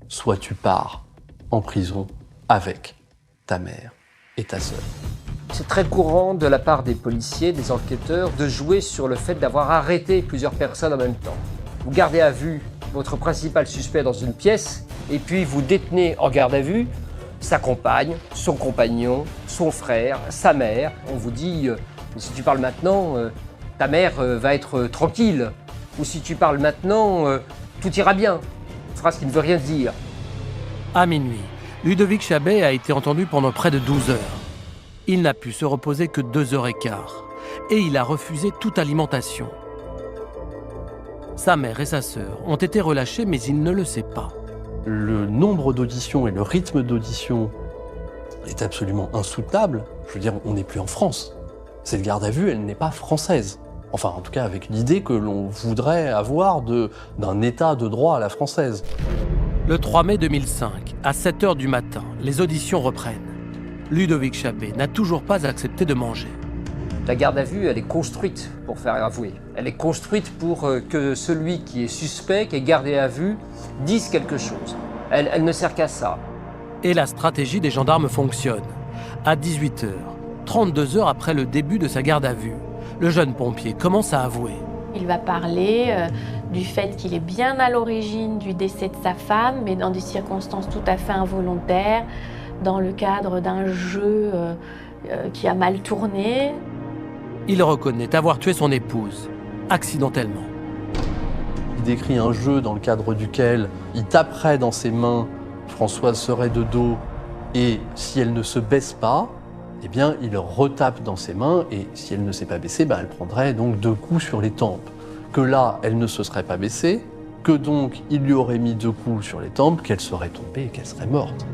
soit tu pars en prison avec ta mère et ta sœur. C'est très courant de la part des policiers, des enquêteurs, de jouer sur le fait d'avoir arrêté plusieurs personnes en même temps. Vous gardez à vue votre principal suspect dans une pièce, et puis vous détenez en garde à vue sa compagne, son compagnon, son frère, sa mère. On vous dit, si tu parles maintenant, ta mère va être tranquille. Ou si tu parles maintenant, tout ira bien. Phrase qui ne veut rien dire. À minuit, Ludovic Chabé a été entendu pendant près de 12 heures. Il n'a pu se reposer que 2h15 et il a refusé toute alimentation. Sa mère et sa sœur ont été relâchés, mais il ne le sait pas. Le nombre d'auditions et le rythme d'audition est absolument insoutenable. Je veux dire, on n'est plus en France. Cette garde à vue, elle n'est pas française. Enfin, en tout cas, avec l'idée que l'on voudrait avoir d'un état de droit à la française. Le 3 mai 2005, à 7h du matin, les auditions reprennent. Ludovic Chabé n'a toujours pas accepté de manger. La garde à vue, elle est construite pour faire avouer. Elle est construite pour que celui qui est suspect, qui est gardé à vue, dise quelque chose. Elle ne sert qu'à ça. Et la stratégie des gendarmes fonctionne. À 18h, 32 heures après le début de sa garde à vue, le jeune pompier commence à avouer. Il va parler du fait qu'il est bien à l'origine du décès de sa femme, mais dans des circonstances tout à fait involontaires, dans le cadre d'un jeu qui a mal tourné. Il reconnaît avoir tué son épouse, accidentellement. Il décrit un jeu dans le cadre duquel il taperait dans ses mains, Françoise serait de dos, et si elle ne se baisse pas, eh bien, il retape dans ses mains, et si elle ne s'est pas baissée, elle prendrait donc 2 coups sur les tempes. Que là, elle ne se serait pas baissée, que donc il lui aurait mis 2 coups sur les tempes, qu'elle serait tombée et qu'elle serait morte.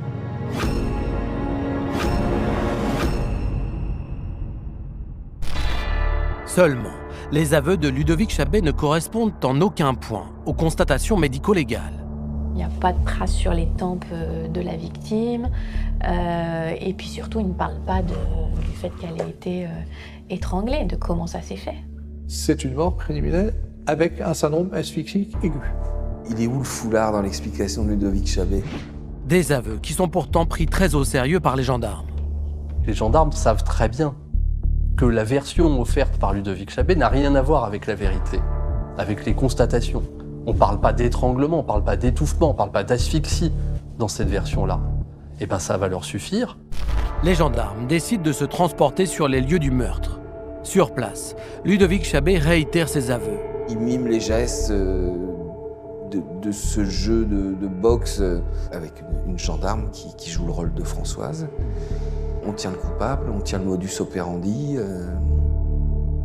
Seulement, les aveux de Ludovic Chabé ne correspondent en aucun point aux constatations médico-légales. Il n'y a pas de traces sur les tempes de la victime. Et puis surtout, il ne parle pas du fait qu'elle ait été étranglée, de comment ça s'est fait. C'est une mort criminelle avec un syndrome asphyxique aigu. Il est où le foulard dans l'explication de Ludovic Chabé? Des aveux qui sont pourtant pris très au sérieux par les gendarmes. Les gendarmes savent très bien que la version offerte par Ludovic Chabé n'a rien à voir avec la vérité, avec les constatations. On ne parle pas d'étranglement, on ne parle pas d'étouffement, on ne parle pas d'asphyxie dans cette version-là. Eh bien, ça va leur suffire. Les gendarmes décident de se transporter sur les lieux du meurtre. Sur place, Ludovic Chabé réitère ses aveux. Il mime les gestes de ce jeu de boxe avec une gendarme qui joue le rôle de Françoise. On tient le coupable, on tient le modus operandi.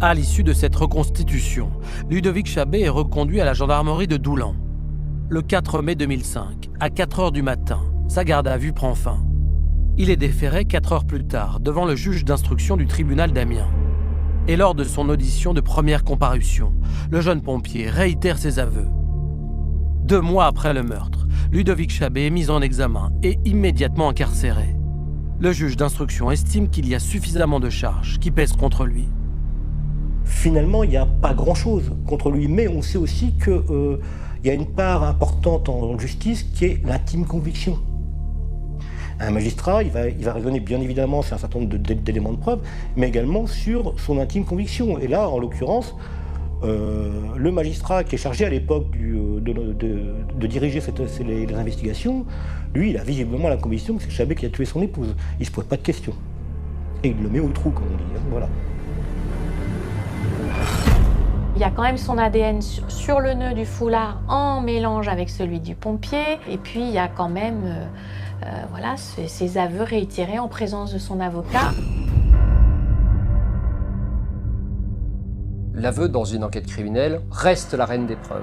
À l'issue de cette reconstitution, Ludovic Chabé est reconduit à la gendarmerie de Doulan. Le 4 mai 2005, à 4h du matin, sa garde à vue prend fin. Il est déféré 4 heures plus tard devant le juge d'instruction du tribunal d'Amiens. Et lors de son audition de première comparution, le jeune pompier réitère ses aveux. 2 mois après le meurtre, Ludovic Chabé est mis en examen et immédiatement incarcéré. Le juge d'instruction estime qu'il y a suffisamment de charges qui pèsent contre lui. Finalement, il n'y a pas grand-chose contre lui, mais on sait aussi qu'il y a une part importante en justice qui est l'intime conviction. Un magistrat, il va raisonner bien évidemment sur un certain nombre d'éléments de preuve, mais également sur son intime conviction. Et là, en l'occurrence, le magistrat qui est chargé à l'époque de diriger les investigations, lui, il a visiblement la conviction que c'est Chabé qui a tué son épouse. Il ne se pose pas de questions. Et il le met au trou, comme on dit. Hein, voilà. Il y a quand même son ADN sur le nœud du foulard en mélange avec celui du pompier. Et puis, il y a quand même ses aveux réitérés en présence de son avocat. L'aveu dans une enquête criminelle reste la reine des preuves.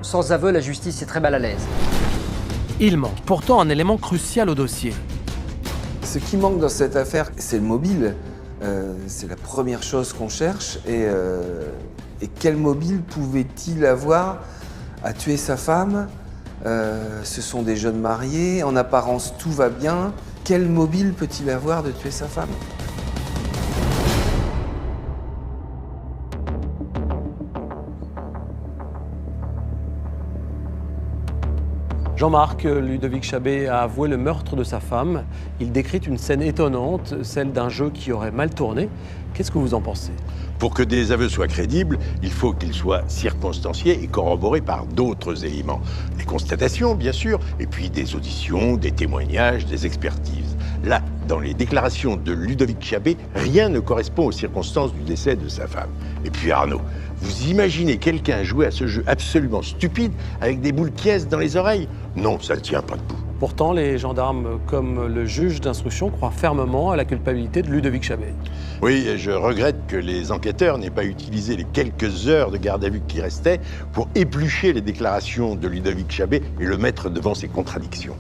Sans aveu, la justice est très mal à l'aise. Il manque pourtant un élément crucial au dossier. Ce qui manque dans cette affaire, c'est le mobile. C'est la première chose qu'on cherche. Et quel mobile pouvait-il avoir à tuer sa femme? Ce sont des jeunes mariés, en apparence tout va bien. Quel mobile peut-il avoir de tuer sa femme? Jean-Marc, Ludovic Chabé a avoué le meurtre de sa femme. Il décrit une scène étonnante, celle d'un jeu qui aurait mal tourné. Qu'est-ce que vous en pensez? Pour que des aveux soient crédibles, il faut qu'ils soient circonstanciés et corroborés par d'autres éléments. Les constatations, bien sûr, et puis des auditions, des témoignages, des expertises. Là, dans les déclarations de Ludovic Chabé, rien ne correspond aux circonstances du décès de sa femme. Et puis Arnaud, vous imaginez quelqu'un jouer à ce jeu absolument stupide avec des boules pièces dans les oreilles? Non, ça ne tient pas debout. Pourtant, les gendarmes, comme le juge d'instruction, croient fermement à la culpabilité de Ludovic Chabé. Oui, je regrette que les enquêteurs n'aient pas utilisé les quelques heures de garde à vue qui restaient pour éplucher les déclarations de Ludovic Chabé et le mettre devant ses contradictions.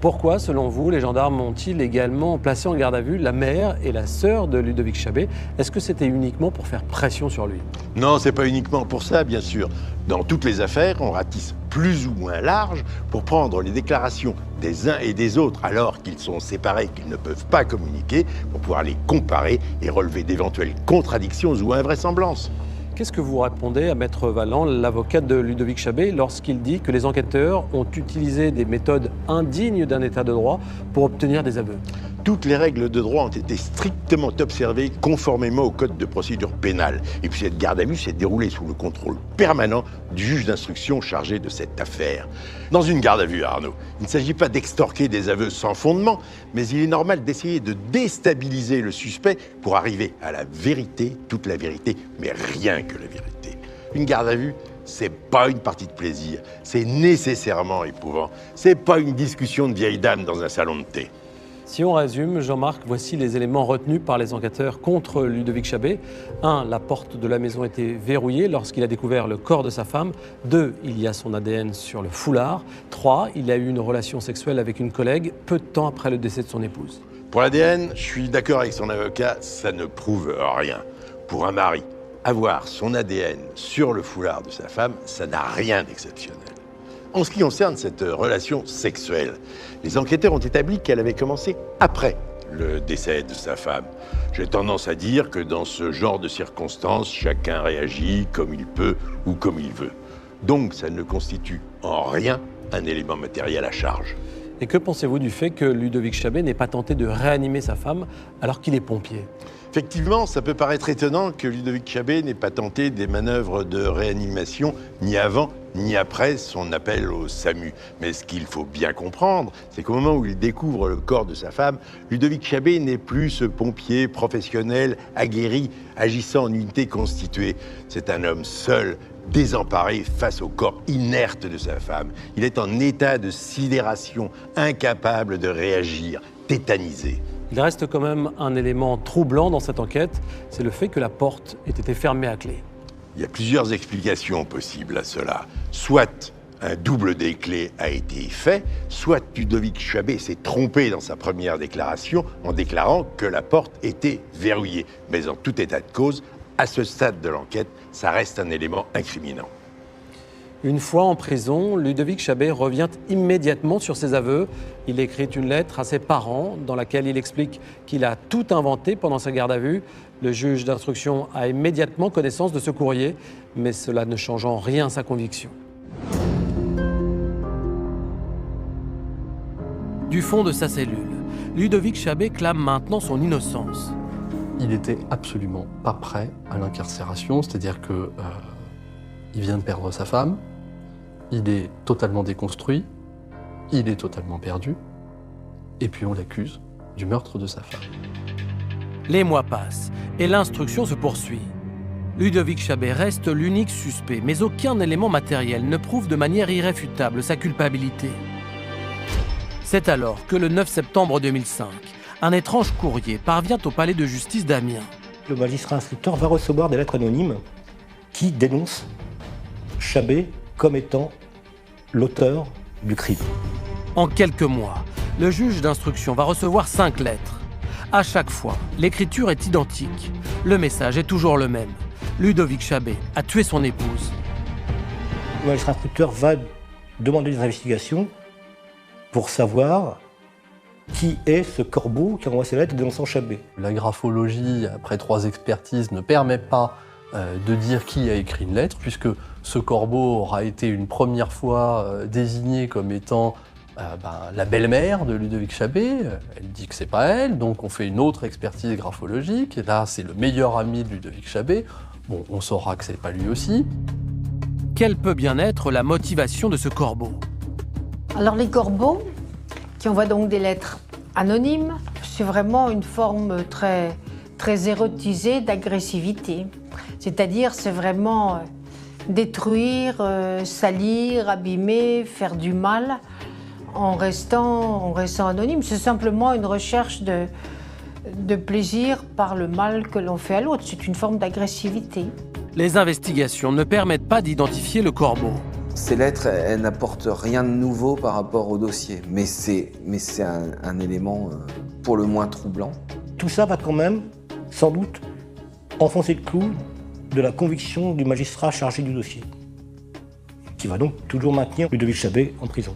Pourquoi, selon vous, les gendarmes ont-ils également placé en garde à vue la mère et la sœur de Ludovic Chabé? Est-ce que c'était uniquement pour faire pression sur lui? Non, c'est pas uniquement pour ça, bien sûr. Dans toutes les affaires, on ratisse plus ou moins large pour prendre les déclarations des uns et des autres alors qu'ils sont séparés, qu'ils ne peuvent pas communiquer, pour pouvoir les comparer et relever d'éventuelles contradictions ou invraisemblances. Qu'est-ce que vous répondez à Maître Valland, l'avocat de Ludovic Chabé, lorsqu'il dit que les enquêteurs ont utilisé des méthodes indignes d'un état de droit pour obtenir des aveux? Toutes les règles de droit ont été strictement observées conformément au code de procédure pénale. Et puis cette garde à vue s'est déroulée sous le contrôle permanent du juge d'instruction chargé de cette affaire. Dans une garde à vue, Arnaud, il ne s'agit pas d'extorquer des aveux sans fondement, mais il est normal d'essayer de déstabiliser le suspect pour arriver à la vérité, toute la vérité, mais rien que la vérité. Une garde à vue, c'est pas une partie de plaisir, c'est nécessairement éprouvant. C'est pas une discussion de vieille dame dans un salon de thé. Si on résume, Jean-Marc, voici les éléments retenus par les enquêteurs contre Ludovic Chabé. 1. La porte de la maison était verrouillée lorsqu'il a découvert le corps de sa femme. 2. Il y a son ADN sur le foulard. 3. Il a eu une relation sexuelle avec une collègue peu de temps après le décès de son épouse. Pour l'ADN, je suis d'accord avec son avocat, ça ne prouve rien. Pour un mari, avoir son ADN sur le foulard de sa femme, ça n'a rien d'exceptionnel. En ce qui concerne cette relation sexuelle, les enquêteurs ont établi qu'elle avait commencé après le décès de sa femme. J'ai tendance à dire que dans ce genre de circonstances, chacun réagit comme il peut ou comme il veut. Donc ça ne constitue en rien un élément matériel à charge. Et que pensez-vous du fait que Ludovic Chabé n'ait pas tenté de réanimer sa femme alors qu'il est pompier? Effectivement, ça peut paraître étonnant que Ludovic Chabé n'ait pas tenté des manœuvres de réanimation ni avant ni après son appel au SAMU. Mais ce qu'il faut bien comprendre, c'est qu'au moment où il découvre le corps de sa femme, Ludovic Chabé n'est plus ce pompier professionnel, aguerri, agissant en unité constituée. C'est un homme seul, désemparé face au corps inerte de sa femme. Il est en état de sidération, incapable de réagir, tétanisé. Il reste quand même un élément troublant dans cette enquête, c'est le fait que la porte ait été fermée à clé. Il y a plusieurs explications possibles à cela. Soit un double des clés a été fait, soit Ludovic Chabé s'est trompé dans sa première déclaration en déclarant que la porte était verrouillée. Mais en tout état de cause, à ce stade de l'enquête, ça reste un élément incriminant. Une fois en prison, Ludovic Chabé revient immédiatement sur ses aveux. Il écrit une lettre à ses parents dans laquelle il explique qu'il a tout inventé pendant sa garde à vue. Le juge d'instruction a immédiatement connaissance de ce courrier, mais cela ne change en rien sa conviction. Du fond de sa cellule, Ludovic Chabé clame maintenant son innocence. Il n'était absolument pas prêt à l'incarcération, c'est-à-dire que il vient de perdre sa femme, il est totalement déconstruit, il est totalement perdu, et puis on l'accuse du meurtre de sa femme. Les mois passent et l'instruction se poursuit. Ludovic Chabé reste l'unique suspect, mais aucun élément matériel ne prouve de manière irréfutable sa culpabilité. C'est alors que le 9 septembre 2005, un étrange courrier parvient au palais de justice d'Amiens. Le magistrat instructeur va recevoir des lettres anonymes qui dénoncent Chabé comme étant l'auteur du crime. En quelques mois, le juge d'instruction va recevoir 5 lettres. À chaque fois, l'écriture est identique. Le message est toujours le même. Ludovic Chabé a tué son épouse. Le magistrat instructeur va demander des investigations pour savoir qui est ce corbeau qui envoie ces lettres dénonçant Chabé. La graphologie, après 3 expertises, ne permet pas de dire qui a écrit une lettre, puisque ce corbeau aura été une première fois désigné comme étant la belle-mère de Ludovic Chabé. Elle dit que c'est pas elle, donc on fait une autre expertise graphologique, et là c'est le meilleur ami de Ludovic Chabé. Bon, on saura que c'est pas lui aussi. Quelle peut bien être la motivation de ce corbeau? Alors les corbeaux, qui envoient donc des lettres anonymes, c'est vraiment une forme très, très érotisée d'agressivité. C'est-à-dire, c'est vraiment détruire, salir, abîmer, faire du mal en restant anonyme. C'est simplement une recherche de plaisir par le mal que l'on fait à l'autre. C'est une forme d'agressivité. Les investigations ne permettent pas d'identifier le corbeau. Ces lettres, elles n'apportent rien de nouveau par rapport au dossier, mais c'est un élément pour le moins troublant. Tout ça va quand même, sans doute, enfoncer le clou de la conviction du magistrat chargé du dossier, qui va donc toujours maintenir Ludovic Chabé en prison.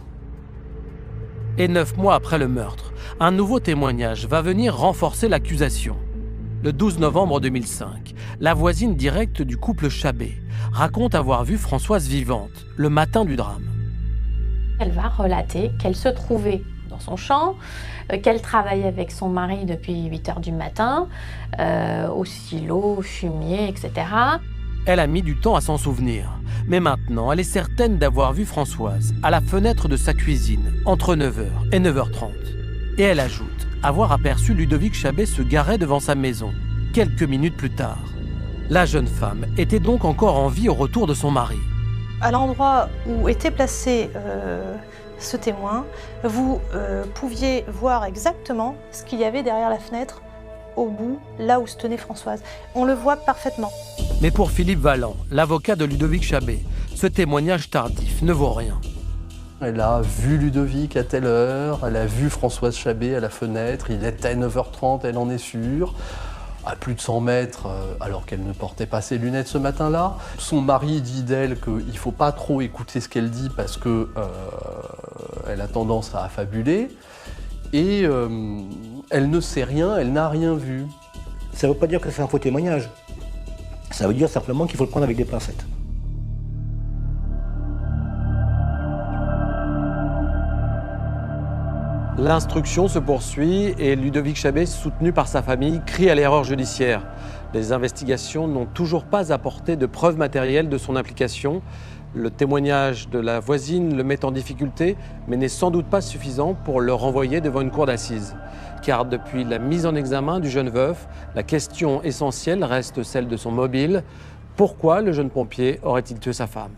Et 9 mois après le meurtre, un nouveau témoignage va venir renforcer l'accusation. Le 12 novembre 2005, la voisine directe du couple Chabé raconte avoir vu Françoise vivante le matin du drame. Elle va relater qu'elle se trouvait dans son champ, qu'elle travaillait avec son mari depuis 8 heures du matin, au silo, au fumier, etc. Elle a mis du temps à s'en souvenir, mais maintenant elle est certaine d'avoir vu Françoise à la fenêtre de sa cuisine entre 9h et 9h30. Et elle ajoute avoir aperçu Ludovic Chabé se garer devant sa maison, quelques minutes plus tard. La jeune femme était donc encore en vie au retour de son mari. À l'endroit où était placé ce témoin, vous pouviez voir exactement ce qu'il y avait derrière la fenêtre, au bout, là où se tenait Françoise. On le voit parfaitement. Mais pour Philippe Valland, l'avocat de Ludovic Chabé, ce témoignage tardif ne vaut rien. Elle a vu Ludovic à telle heure, elle a vu Françoise Chabé à la fenêtre, il était 9h30, elle en est sûre. À plus de 100 mètres, alors qu'elle ne portait pas ses lunettes ce matin-là. Son mari dit d'elle qu'il ne faut pas trop écouter ce qu'elle dit parce qu'elle a tendance à affabuler. Et elle ne sait rien, elle n'a rien vu. Ça ne veut pas dire que c'est un faux témoignage. Ça veut dire simplement qu'il faut le prendre avec des pincettes. L'instruction se poursuit et Ludovic Chabé, soutenu par sa famille, crie à l'erreur judiciaire. Les investigations n'ont toujours pas apporté de preuves matérielles de son implication. Le témoignage de la voisine le met en difficulté, mais n'est sans doute pas suffisant pour le renvoyer devant une cour d'assises. Car depuis la mise en examen du jeune veuf, la question essentielle reste celle de son mobile. Pourquoi le jeune pompier aurait-il tué sa femme ?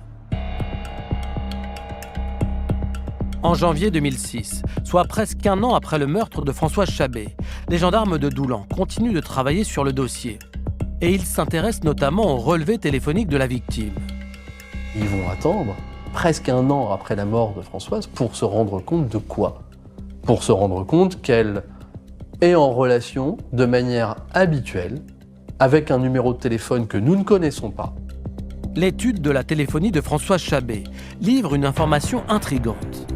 En janvier 2006, soit presque un an après le meurtre de Françoise Chabé, les gendarmes de Doulan continuent de travailler sur le dossier. Et ils s'intéressent notamment au relevé téléphonique de la victime. Ils vont attendre presque un an après la mort de Françoise pour se rendre compte de quoi ? Pour se rendre compte qu'elle est en relation de manière habituelle avec un numéro de téléphone que nous ne connaissons pas. L'étude de la téléphonie de Françoise Chabé livre une information intrigante.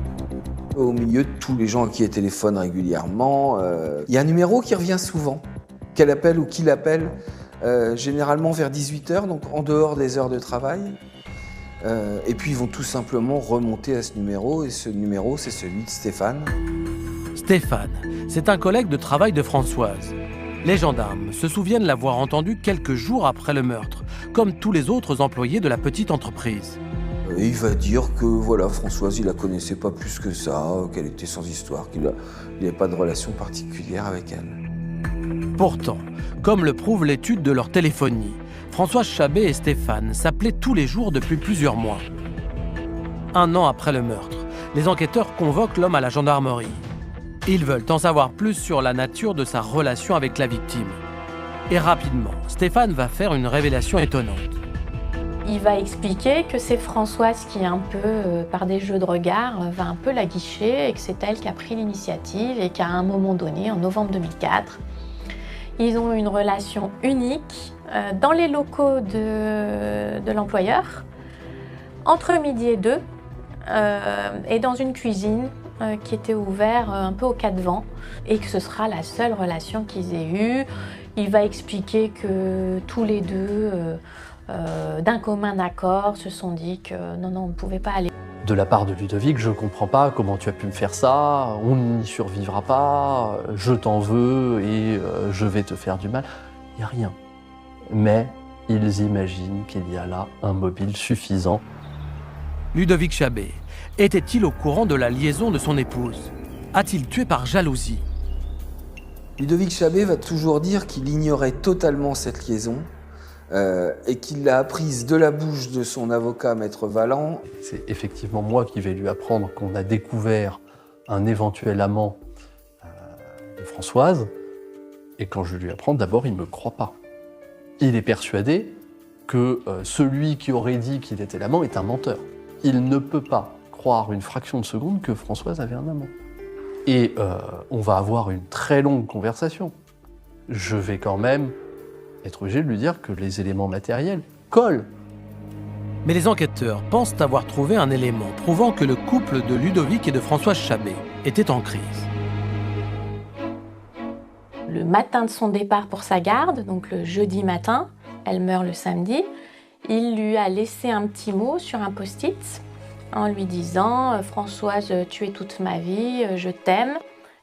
Au milieu de tous les gens à qui elle téléphone régulièrement, il y a un numéro qui revient souvent, qu'elle appelle ou qu'il appelle, généralement vers 18h, donc en dehors des heures de travail. Et puis ils vont tout simplement remonter à ce numéro, et ce numéro, c'est celui de Stéphane. Stéphane, c'est un collègue de travail de Françoise. Les gendarmes se souviennent l'avoir entendu quelques jours après le meurtre, comme tous les autres employés de la petite entreprise. Et il va dire que voilà, Françoise, il la connaissait pas plus que ça, qu'elle était sans histoire, qu'il n'y avait pas de relation particulière avec elle. Pourtant, comme le prouve l'étude de leur téléphonie, Françoise Chabé et Stéphane s'appelaient tous les jours depuis plusieurs mois. Un an après le meurtre, les enquêteurs convoquent l'homme à la gendarmerie. Ils veulent en savoir plus sur la nature de sa relation avec la victime. Et rapidement, Stéphane va faire une révélation étonnante. Il va expliquer que c'est Françoise qui, un peu par des jeux de regard, va un peu la guicher et que c'est elle qui a pris l'initiative et qu'à un moment donné, en novembre 2004, ils ont une relation unique dans les locaux de l'employeur, entre midi et 2, et dans une cuisine qui était ouverte un peu au cas de vent, et que ce sera la seule relation qu'ils aient eue. Il va expliquer que tous les deux, d'un commun accord, se sont dit que non, on ne pouvait pas aller. De la part de Ludovic, je ne comprends pas comment tu as pu me faire ça, on n'y survivra pas, je t'en veux et je vais te faire du mal. Il n'y a rien. Mais ils imaginent qu'il y a là un mobile suffisant. Ludovic Chabé était-il au courant de la liaison de son épouse ? A-t-il tué par jalousie ? Ludovic Chabé va toujours dire qu'il ignorait totalement cette liaison et qu'il l'a apprise de la bouche de son avocat, Maître Valland. C'est effectivement moi qui vais lui apprendre qu'on a découvert un éventuel amant de Françoise. Et quand je lui apprends, d'abord, il ne me croit pas. Il est persuadé que celui qui aurait dit qu'il était l'amant est un menteur. il ne peut pas croire une fraction de seconde que Françoise avait un amant. Et on va avoir une très longue conversation. Je vais quand même être obligé de lui dire que les éléments matériels collent. Mais les enquêteurs pensent avoir trouvé un élément prouvant que le couple de Ludovic et de Françoise Chabet était en crise. Le matin de son départ pour sa garde, donc le jeudi matin, elle meurt le samedi, il lui a laissé un petit mot sur un post-it en lui disant « Françoise, tu es toute ma vie, je t'aime ».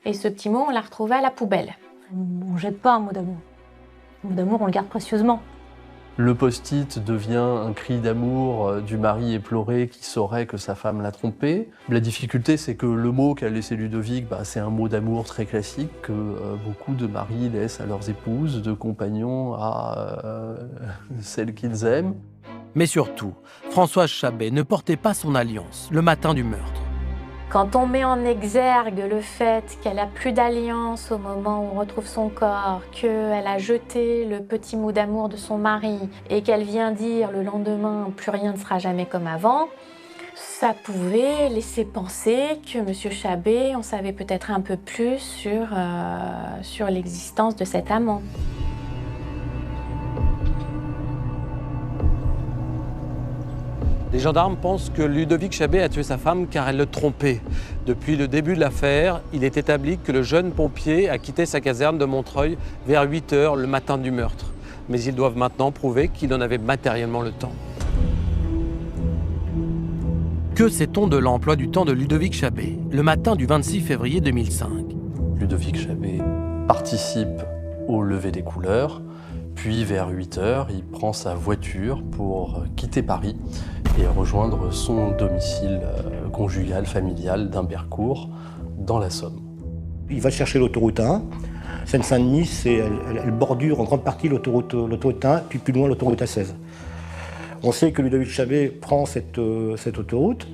Et ce petit mot, on l'a retrouvé à la poubelle. On ne jette pas un mot d'amour. Un mot d'amour, on le garde précieusement. Le post-it devient un cri d'amour du mari éploré qui saurait que sa femme l'a trompé. La difficulté, c'est que le mot qu'a laissé Ludovic, c'est un mot d'amour très classique que beaucoup de maris laissent à leurs épouses, de compagnons à celles qu'ils aiment. Mais surtout, Françoise Chabet ne portait pas son alliance le matin du meurtre. Quand on met en exergue le fait qu'elle n'a plus d'alliance au moment où on retrouve son corps, qu'elle a jeté le petit mot d'amour de son mari et qu'elle vient dire le lendemain « plus rien ne sera jamais comme avant », ça pouvait laisser penser que M. Chabet en savait peut-être un peu plus sur l'existence de cet amant. Les gendarmes pensent que Ludovic Chabet a tué sa femme car elle le trompait. Depuis le début de l'affaire, il est établi que le jeune pompier a quitté sa caserne de Montreuil vers 8 h le matin du meurtre. Mais ils doivent maintenant prouver qu'il en avait matériellement le temps. Que sait-on de l'emploi du temps de Ludovic Chabet, le matin du 26 février 2005 ? Ludovic Chabet participe au lever des couleurs, puis vers 8 h, il prend sa voiture pour quitter Paris et rejoindre son domicile conjugal, familial d'Humbercourt, dans la Somme. Il va chercher l'autoroute 1. Seine-Saint-Denis, elle bordure en grande partie l'autoroute 1, puis plus loin l'autoroute A16. On sait que Ludovic Chabet prend cette autoroute,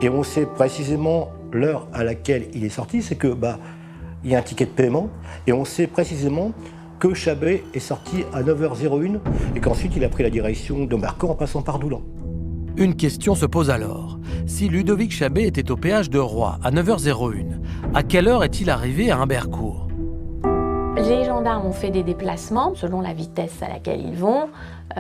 et on sait précisément l'heure à laquelle il est sorti, c'est que il y a un ticket de paiement, et on sait précisément que Chabet est sorti à 9h01 et qu'ensuite il a pris la direction d'Humbercourt en passant par Doulan. Une question se pose alors. Si Ludovic Chabet était au péage de Roye à 9h01, à quelle heure est-il arrivé à Humbercourt ? Les gendarmes ont fait des déplacements selon la vitesse à laquelle ils vont,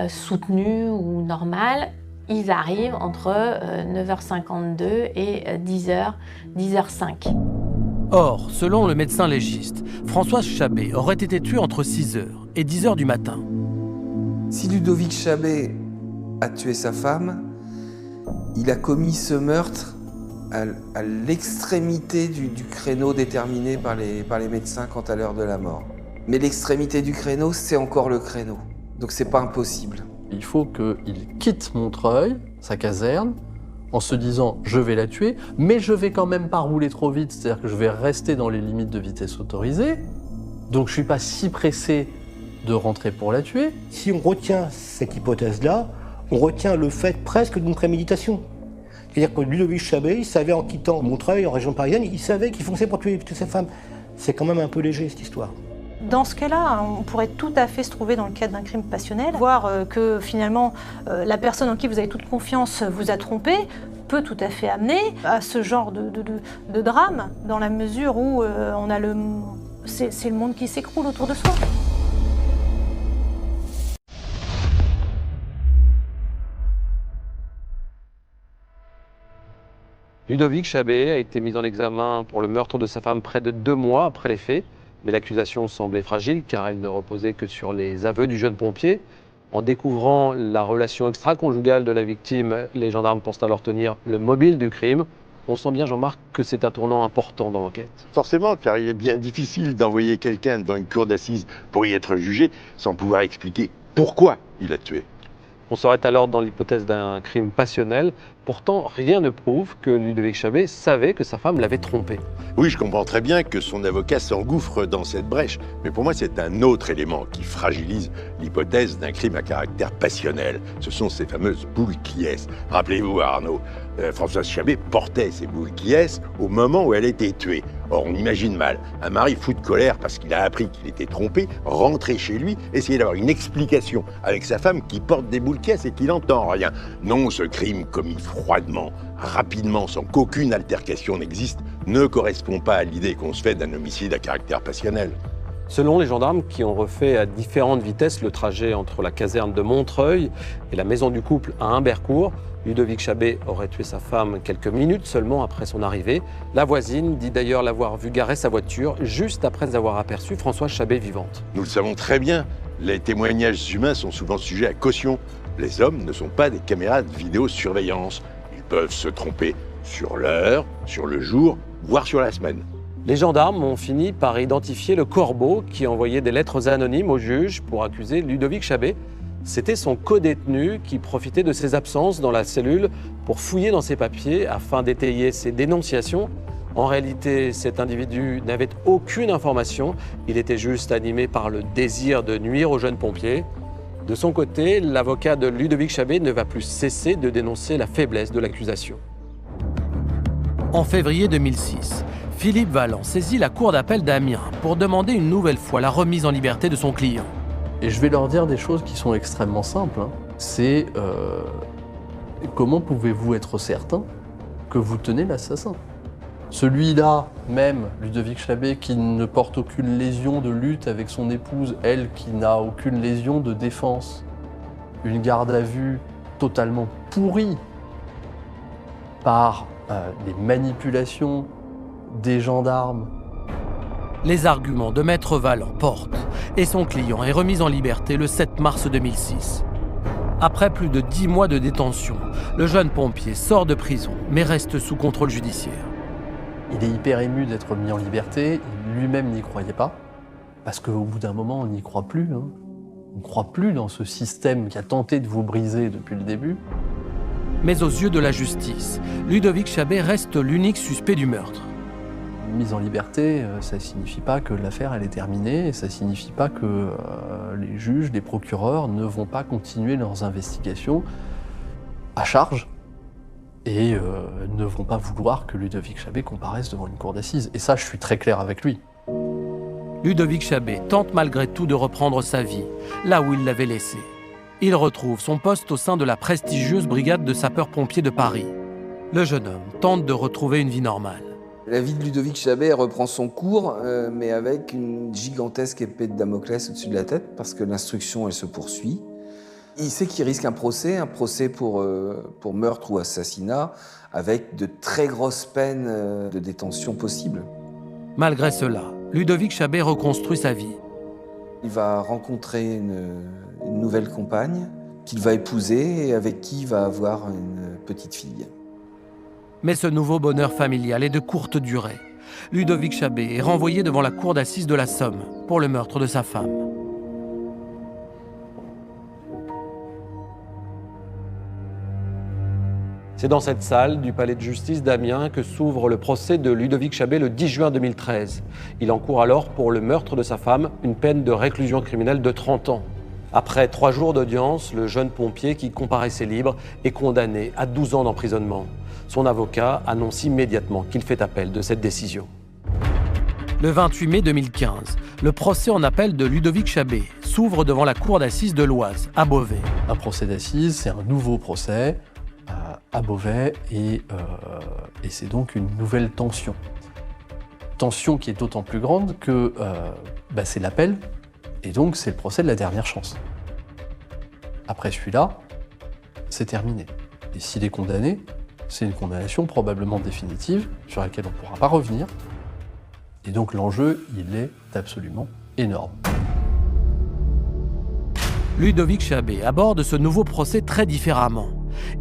soutenue ou normale. Ils arrivent entre 9h52 et 10h05. Or, selon le médecin légiste, Françoise Chabet aurait été tuée entre 6h et 10h du matin. Si Ludovic Chabet a tué sa femme, il a commis ce meurtre à l'extrémité du créneau déterminé par les médecins quant à l'heure de la mort. Mais l'extrémité du créneau, c'est encore le créneau. Donc c'est pas impossible. Il faut qu'il quitte Montreuil, sa caserne, en se disant « je vais la tuer, mais je vais quand même pas rouler trop vite, c'est-à-dire que je vais rester dans les limites de vitesse autorisées, donc je suis pas si pressé de rentrer pour la tuer ». Si on retient cette hypothèse-là, on retient le fait presque d'une préméditation. C'est-à-dire que Ludovic Chabet, il savait en quittant Montreuil, en région parisienne, il savait qu'il fonçait pour tuer sa femme. C'est quand même un peu léger, cette histoire. Dans ce cas-là, on pourrait tout à fait se trouver dans le cadre d'un crime passionnel, voir que finalement la personne en qui vous avez toute confiance vous a trompé, peut tout à fait amener à ce genre de drame, dans la mesure où c'est le monde qui s'écroule autour de soi. Ludovic Chabet a été mis en examen pour le meurtre de sa femme près de 2 mois après les faits. Mais l'accusation semblait fragile car elle ne reposait que sur les aveux du jeune pompier. En découvrant la relation extra-conjugale de la victime, les gendarmes pensent alors tenir le mobile du crime. On sent bien, Jean-Marc, que c'est un tournant important dans l'enquête. Forcément, car il est bien difficile d'envoyer quelqu'un devant une cour d'assises pour y être jugé sans pouvoir expliquer pourquoi il a tué. On serait alors dans l'hypothèse d'un crime passionnel. Pourtant, rien ne prouve que Ludovic Chabet savait que sa femme l'avait trompé. Oui, je comprends très bien que son avocat s'engouffre dans cette brèche, mais pour moi, c'est un autre élément qui fragilise l'hypothèse d'un crime à caractère passionnel. Ce sont ces fameuses boules qui est. Rappelez-vous, Arnaud, Françoise Chabet portait ces boules qui est au moment où elle a été tuée. Or, on imagine mal un mari fou de colère parce qu'il a appris qu'il était trompé, rentrer chez lui, essayer d'avoir une explication avec sa femme qui porte des boules qui est et qui n'entend rien. Non, ce crime comme il faut froidement, rapidement, sans qu'aucune altercation n'existe, ne correspond pas à l'idée qu'on se fait d'un homicide à caractère passionnel. Selon les gendarmes qui ont refait à différentes vitesses le trajet entre la caserne de Montreuil et la maison du couple à Humbercourt, Ludovic Chabé aurait tué sa femme quelques minutes seulement après son arrivée. La voisine dit d'ailleurs l'avoir vu garer sa voiture juste après avoir aperçu Françoise Chabé vivante. Nous le savons très bien, les témoignages humains sont souvent sujets à caution. Les hommes ne sont pas des caméras de vidéosurveillance. Ils peuvent se tromper sur l'heure, sur le jour, voire sur la semaine. Les gendarmes ont fini par identifier le corbeau qui envoyait des lettres anonymes au juge pour accuser Ludovic Chabé. C'était son codétenu qui profitait de ses absences dans la cellule pour fouiller dans ses papiers afin d'étayer ses dénonciations. En réalité, cet individu n'avait aucune information. Il était juste animé par le désir de nuire aux jeunes pompiers. De son côté, l'avocat de Ludovic Chabé ne va plus cesser de dénoncer la faiblesse de l'accusation. En février 2006, Philippe Valland saisit la cour d'appel d'Amiens pour demander une nouvelle fois la remise en liberté de son client. Et je vais leur dire des choses qui sont extrêmement simples. C'est comment pouvez-vous être certain que vous tenez l'assassin ? Celui-là, même, Ludovic Chabé, qui ne porte aucune lésion de lutte avec son épouse, elle qui n'a aucune lésion de défense. Une garde à vue totalement pourrie par des manipulations des gendarmes. Les arguments de Maître Valland portent et son client est remis en liberté le 7 mars 2006. Après plus de 10 mois de détention, le jeune pompier sort de prison mais reste sous contrôle judiciaire. Il est hyper ému d'être mis en liberté, lui-même n'y croyait pas, parce qu'au bout d'un moment, on n'y croit plus. On ne croit plus dans ce système qui a tenté de vous briser depuis le début. Mais aux yeux de la justice, Ludovic Chabé reste l'unique suspect du meurtre. Mise en liberté, ça ne signifie pas que l'affaire elle est terminée, et ça ne signifie pas que les juges, les procureurs ne vont pas continuer leurs investigations à charge et ne vont pas vouloir que Ludovic Chabé comparaisse devant une cour d'assises. Et ça, je suis très clair avec lui. Ludovic Chabé tente malgré tout de reprendre sa vie, là où il l'avait laissée. Il retrouve son poste au sein de la prestigieuse brigade de sapeurs-pompiers de Paris. Le jeune homme tente de retrouver une vie normale. La vie de Ludovic Chabé reprend son cours, mais avec une gigantesque épée de Damoclès au-dessus de la tête, parce que l'instruction, elle se poursuit. Il sait qu'il risque un procès pour meurtre ou assassinat, avec de très grosses peines de détention possibles. Malgré cela, Ludovic Chabé reconstruit sa vie. Il va rencontrer une nouvelle compagne, qu'il va épouser et avec qui il va avoir une petite fille. Mais ce nouveau bonheur familial est de courte durée. Ludovic Chabé est renvoyé devant la cour d'assises de la Somme pour le meurtre de sa femme. C'est dans cette salle du palais de justice d'Amiens que s'ouvre le procès de Ludovic Chabé le 10 juin 2013. Il encourt alors pour le meurtre de sa femme une peine de réclusion criminelle de 30 ans. Après 3 jours d'audience, le jeune pompier qui comparaissait libre est condamné à 12 ans d'emprisonnement. Son avocat annonce immédiatement qu'il fait appel de cette décision. Le 28 mai 2015, le procès en appel de Ludovic Chabé s'ouvre devant la cour d'assises de l'Oise, à Beauvais. Un procès d'assises, c'est un nouveau procès à Beauvais et c'est donc une nouvelle tension. Tension qui est d'autant plus grande que c'est l'appel et donc c'est le procès de la dernière chance. Après celui-là, c'est terminé. Et s'il est condamné, c'est une condamnation probablement définitive sur laquelle on ne pourra pas revenir. Et donc l'enjeu, il est absolument énorme. Ludovic Chabé aborde ce nouveau procès très différemment.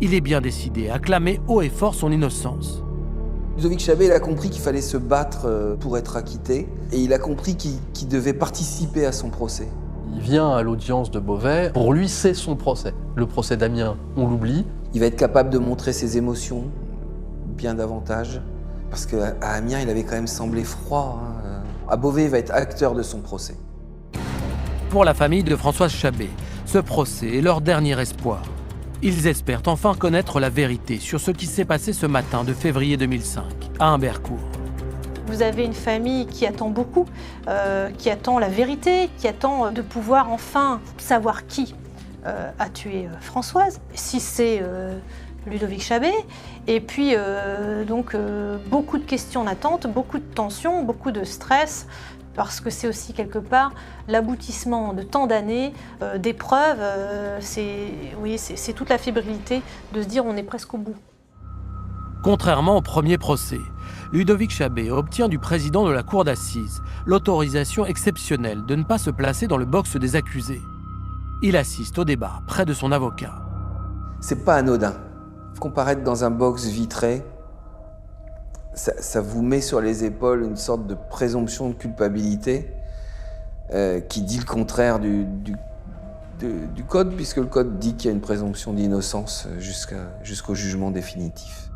Il est bien décidé à clamer haut et fort son innocence. Ludovic Chabé, il a compris qu'il fallait se battre pour être acquitté et il a compris qu'il devait participer à son procès. Il vient à l'audience de Beauvais, pour lui c'est son procès. Le procès d'Amiens, on l'oublie. Il va être capable de montrer ses émotions bien davantage, parce qu'à Amiens, il avait quand même semblé froid. À Beauvais, il va être acteur de son procès. Pour la famille de Françoise Chabé, ce procès est leur dernier espoir. Ils espèrent enfin connaître la vérité sur ce qui s'est passé ce matin de février 2005, à Humbercourt. Vous avez une famille qui attend beaucoup, qui attend la vérité, qui attend de pouvoir enfin savoir qui a tué Françoise. Si c'est Ludovic Chabé. Et puis, beaucoup de questions en attente, beaucoup de tensions, beaucoup de stress, parce que c'est aussi quelque part l'aboutissement de tant d'années d'épreuves. C'est toute la fébrilité de se dire on est presque au bout. Contrairement au premier procès, Ludovic Chabé obtient du président de la cour d'assises l'autorisation exceptionnelle de ne pas se placer dans le box des accusés. Il assiste au débat près de son avocat. C'est pas anodin. Comparaître dans un box vitré, ça vous met sur les épaules une sorte de présomption de culpabilité qui dit le contraire du code, puisque le code dit qu'il y a une présomption d'innocence jusqu'au jugement définitif.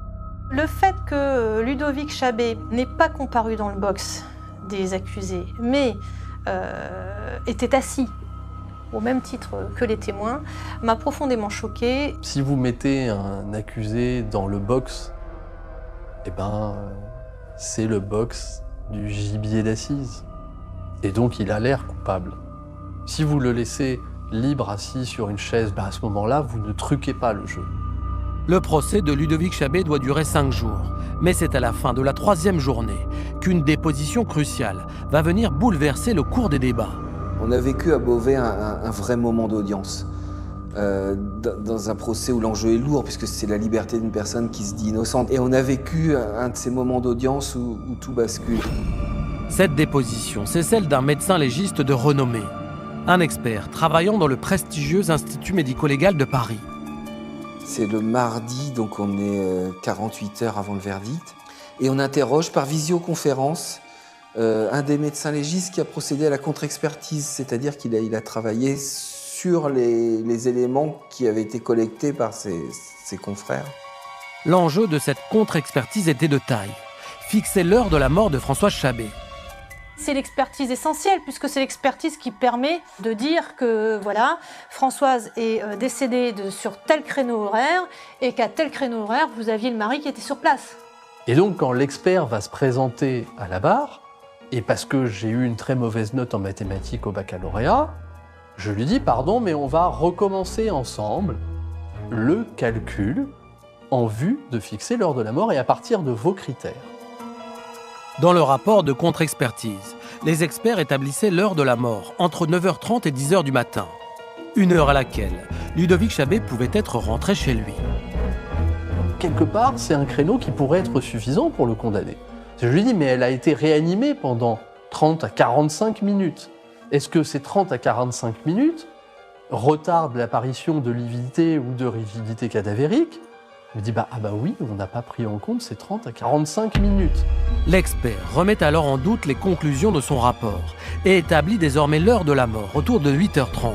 Le fait que Ludovic Chabé n'ait pas comparu dans le box des accusés, mais était assis au même titre que les témoins, m'a profondément choquée. Si vous mettez un accusé dans le box, c'est le box du gibier d'assises. Et donc il a l'air coupable. Si vous le laissez libre assis sur une chaise, à ce moment-là, vous ne truquez pas le jeu. Le procès de Ludovic Chabé doit durer 5 jours. Mais c'est à la fin de la 3e journée qu'une déposition cruciale va venir bouleverser le cours des débats. On a vécu à Beauvais un vrai moment d'audience. Dans un procès où l'enjeu est lourd, puisque c'est la liberté d'une personne qui se dit innocente. Et on a vécu un de ces moments d'audience où tout bascule. Cette déposition, c'est celle d'un médecin légiste de renommée. Un expert travaillant dans le prestigieux Institut médico-légal de Paris. C'est le mardi, donc on est 48 heures avant le verdict. Et on interroge par visioconférence un des médecins légistes qui a procédé à la contre-expertise, c'est-à-dire qu'il a travaillé sur les éléments qui avaient été collectés par ses confrères. L'enjeu de cette contre-expertise était de taille. Fixer l'heure de la mort de Françoise Chabé. C'est l'expertise essentielle, puisque c'est l'expertise qui permet de dire que voilà, Françoise est décédée sur tel créneau horaire, et qu'à tel créneau horaire, vous aviez le mari qui était sur place. Et donc quand l'expert va se présenter à la barre, et parce que j'ai eu une très mauvaise note en mathématiques au baccalauréat, je lui dis pardon, mais on va recommencer ensemble le calcul en vue de fixer l'heure de la mort et à partir de vos critères. Dans le rapport de contre-expertise, les experts établissaient l'heure de la mort entre 9h30 et 10h du matin. Une heure à laquelle Ludovic Chabé pouvait être rentré chez lui. Quelque part, c'est un créneau qui pourrait être suffisant pour le condamner. Je lui dis, mais elle a été réanimée pendant 30 à 45 minutes. Est-ce que ces 30 à 45 minutes retardent l'apparition de lividité ou de rigidité cadavérique? Il me dit, oui, on n'a pas pris en compte ces 30 à 45 minutes. L'expert remet alors en doute les conclusions de son rapport et établit désormais l'heure de la mort autour de 8h30,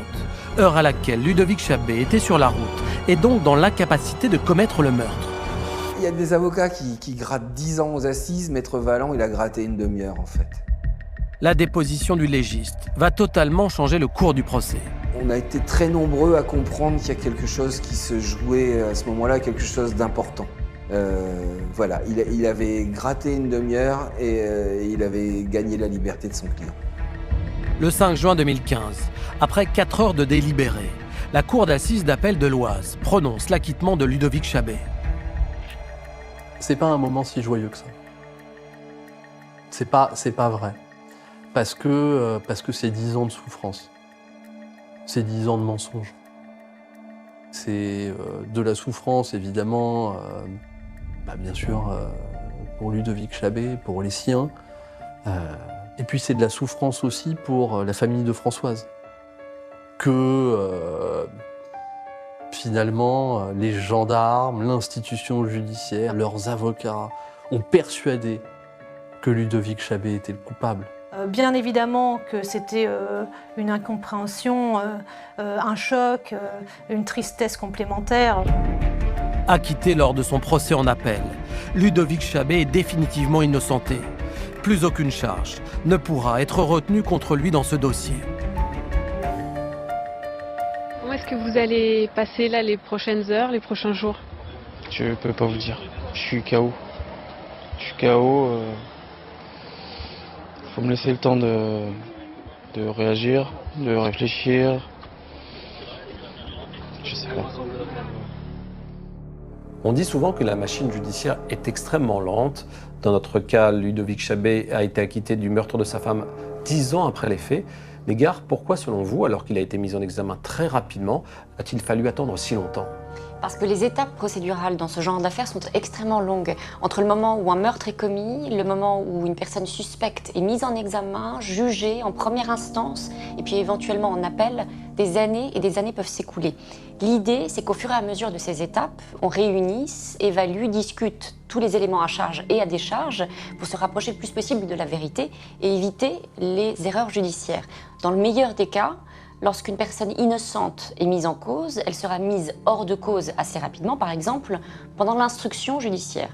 heure à laquelle Ludovic Chabé était sur la route et donc dans l'incapacité de commettre le meurtre. Il y a des avocats qui grattent 10 ans aux assises. Maître Valland, il a gratté une demi-heure en fait. La déposition du légiste va totalement changer le cours du procès. On a été très nombreux à comprendre qu'il y a quelque chose qui se jouait à ce moment-là, quelque chose d'important. Il avait gratté une demi-heure et il avait gagné la liberté de son client. Le 5 juin 2015, après 4 heures de délibéré, la cour d'assises d'appel de l'Oise prononce l'acquittement de Ludovic Chabé. C'est pas un moment si joyeux que ça. C'est pas vrai. Parce que c'est 10 ans de souffrance. C'est 10 ans de mensonges. C'est de la souffrance, évidemment, bien sûr, pour Ludovic Chabé, pour les siens. Et puis c'est de la souffrance aussi pour la famille de Françoise. Que finalement, les gendarmes, l'institution judiciaire, leurs avocats ont persuadé que Ludovic Chabé était le coupable. Bien évidemment que c'était une incompréhension, un choc, une tristesse complémentaire. Acquitté lors de son procès en appel, Ludovic Chabé est définitivement innocenté. Plus aucune charge ne pourra être retenue contre lui dans ce dossier. Comment est-ce que vous allez passer là les prochaines heures, les prochains jours? Je peux pas vous dire. Je suis KO. Faut me laisser le temps de réagir, de réfléchir. Je sais pas. On dit souvent que la machine judiciaire est extrêmement lente. Dans notre cas, Ludovic Chabé a été acquitté du meurtre de sa femme 10 ans après les faits. Les gars, pourquoi selon vous, alors qu'il a été mis en examen très rapidement, a-t-il fallu attendre si longtemps ? Parce que les étapes procédurales dans ce genre d'affaires sont extrêmement longues. Entre le moment où un meurtre est commis, le moment où une personne suspecte est mise en examen, jugée en première instance, et puis éventuellement en appel, des années et des années peuvent s'écouler. L'idée, c'est qu'au fur et à mesure de ces étapes, on réunisse, évalue, discute tous les éléments à charge et à décharge pour se rapprocher le plus possible de la vérité et éviter les erreurs judiciaires. Dans le meilleur des cas, lorsqu'une personne innocente est mise en cause, elle sera mise hors de cause assez rapidement, par exemple, pendant l'instruction judiciaire.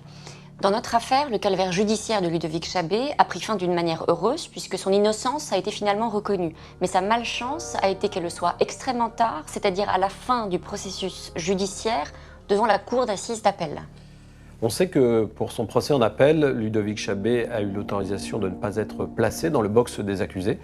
Dans notre affaire, le calvaire judiciaire de Ludovic Chabé a pris fin d'une manière heureuse puisque son innocence a été finalement reconnue. Mais sa malchance a été qu'elle le soit extrêmement tard, c'est-à-dire à la fin du processus judiciaire devant la cour d'assises d'appel. On sait que pour son procès en appel, Ludovic Chabé a eu l'autorisation de ne pas être placé dans le box des accusés.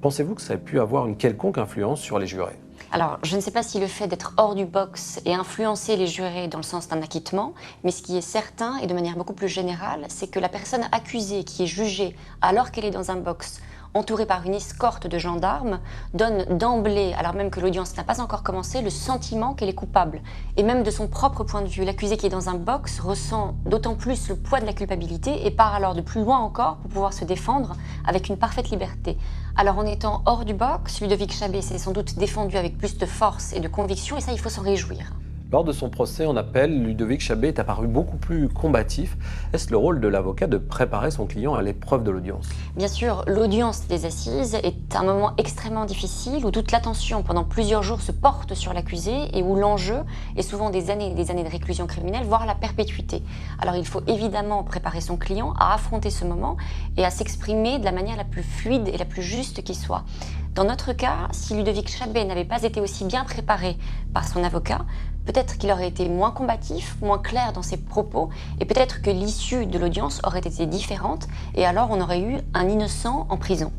Pensez-vous que ça ait pu avoir une quelconque influence sur les jurés ? Alors, je ne sais pas si le fait d'être hors du box ait influencé les jurés dans le sens d'un acquittement, mais ce qui est certain, et de manière beaucoup plus générale, c'est que la personne accusée qui est jugée alors qu'elle est dans un box, entourée par une escorte de gendarmes, donne d'emblée, alors même que l'audience n'a pas encore commencé, le sentiment qu'elle est coupable. Et même de son propre point de vue, l'accusé qui est dans un box ressent d'autant plus le poids de la culpabilité et part alors de plus loin encore pour pouvoir se défendre avec une parfaite liberté. Alors en étant hors du box, Ludovic Chabé s'est sans doute défendu avec plus de force et de conviction, et ça, il faut s'en réjouir. Lors de son procès en appel, Ludovic Chabé est apparu beaucoup plus combatif. Est-ce le rôle de l'avocat de préparer son client à l'épreuve de l'audience ? Bien sûr, l'audience des assises est un moment extrêmement difficile où toute l'attention pendant plusieurs jours se porte sur l'accusé et où l'enjeu est souvent des années et des années de réclusion criminelle, voire la perpétuité. Alors il faut évidemment préparer son client à affronter ce moment et à s'exprimer de la manière la plus fluide et la plus juste qui soit. Dans notre cas, si Ludovic Chabé n'avait pas été aussi bien préparé par son avocat, peut-être qu'il aurait été moins combatif, moins clair dans ses propos, et peut-être que l'issue de l'audience aurait été différente, et alors on aurait eu un innocent en prison.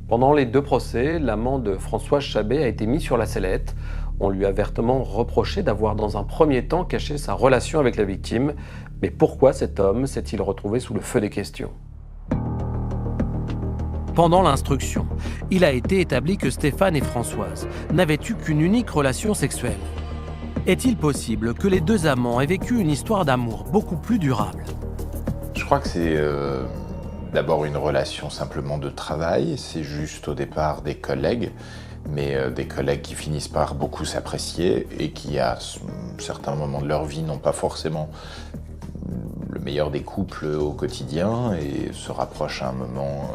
Pendant les deux procès, l'amant de Françoise Chabé a été mis sur la sellette. On lui a vertement reproché d'avoir dans un premier temps caché sa relation avec la victime. Mais pourquoi cet homme s'est-il retrouvé sous le feu des questions ? Pendant l'instruction, il a été établi que Stéphane et Françoise n'avaient eu qu'une unique relation sexuelle. Est-il possible que les deux amants aient vécu une histoire d'amour beaucoup plus durable ? Je crois que c'est d'abord une relation simplement de travail. C'est juste au départ des collègues, mais des collègues qui finissent par beaucoup s'apprécier et qui, à certains moments de leur vie, n'ont pas forcément le meilleur des couples au quotidien et se rapprochent à un moment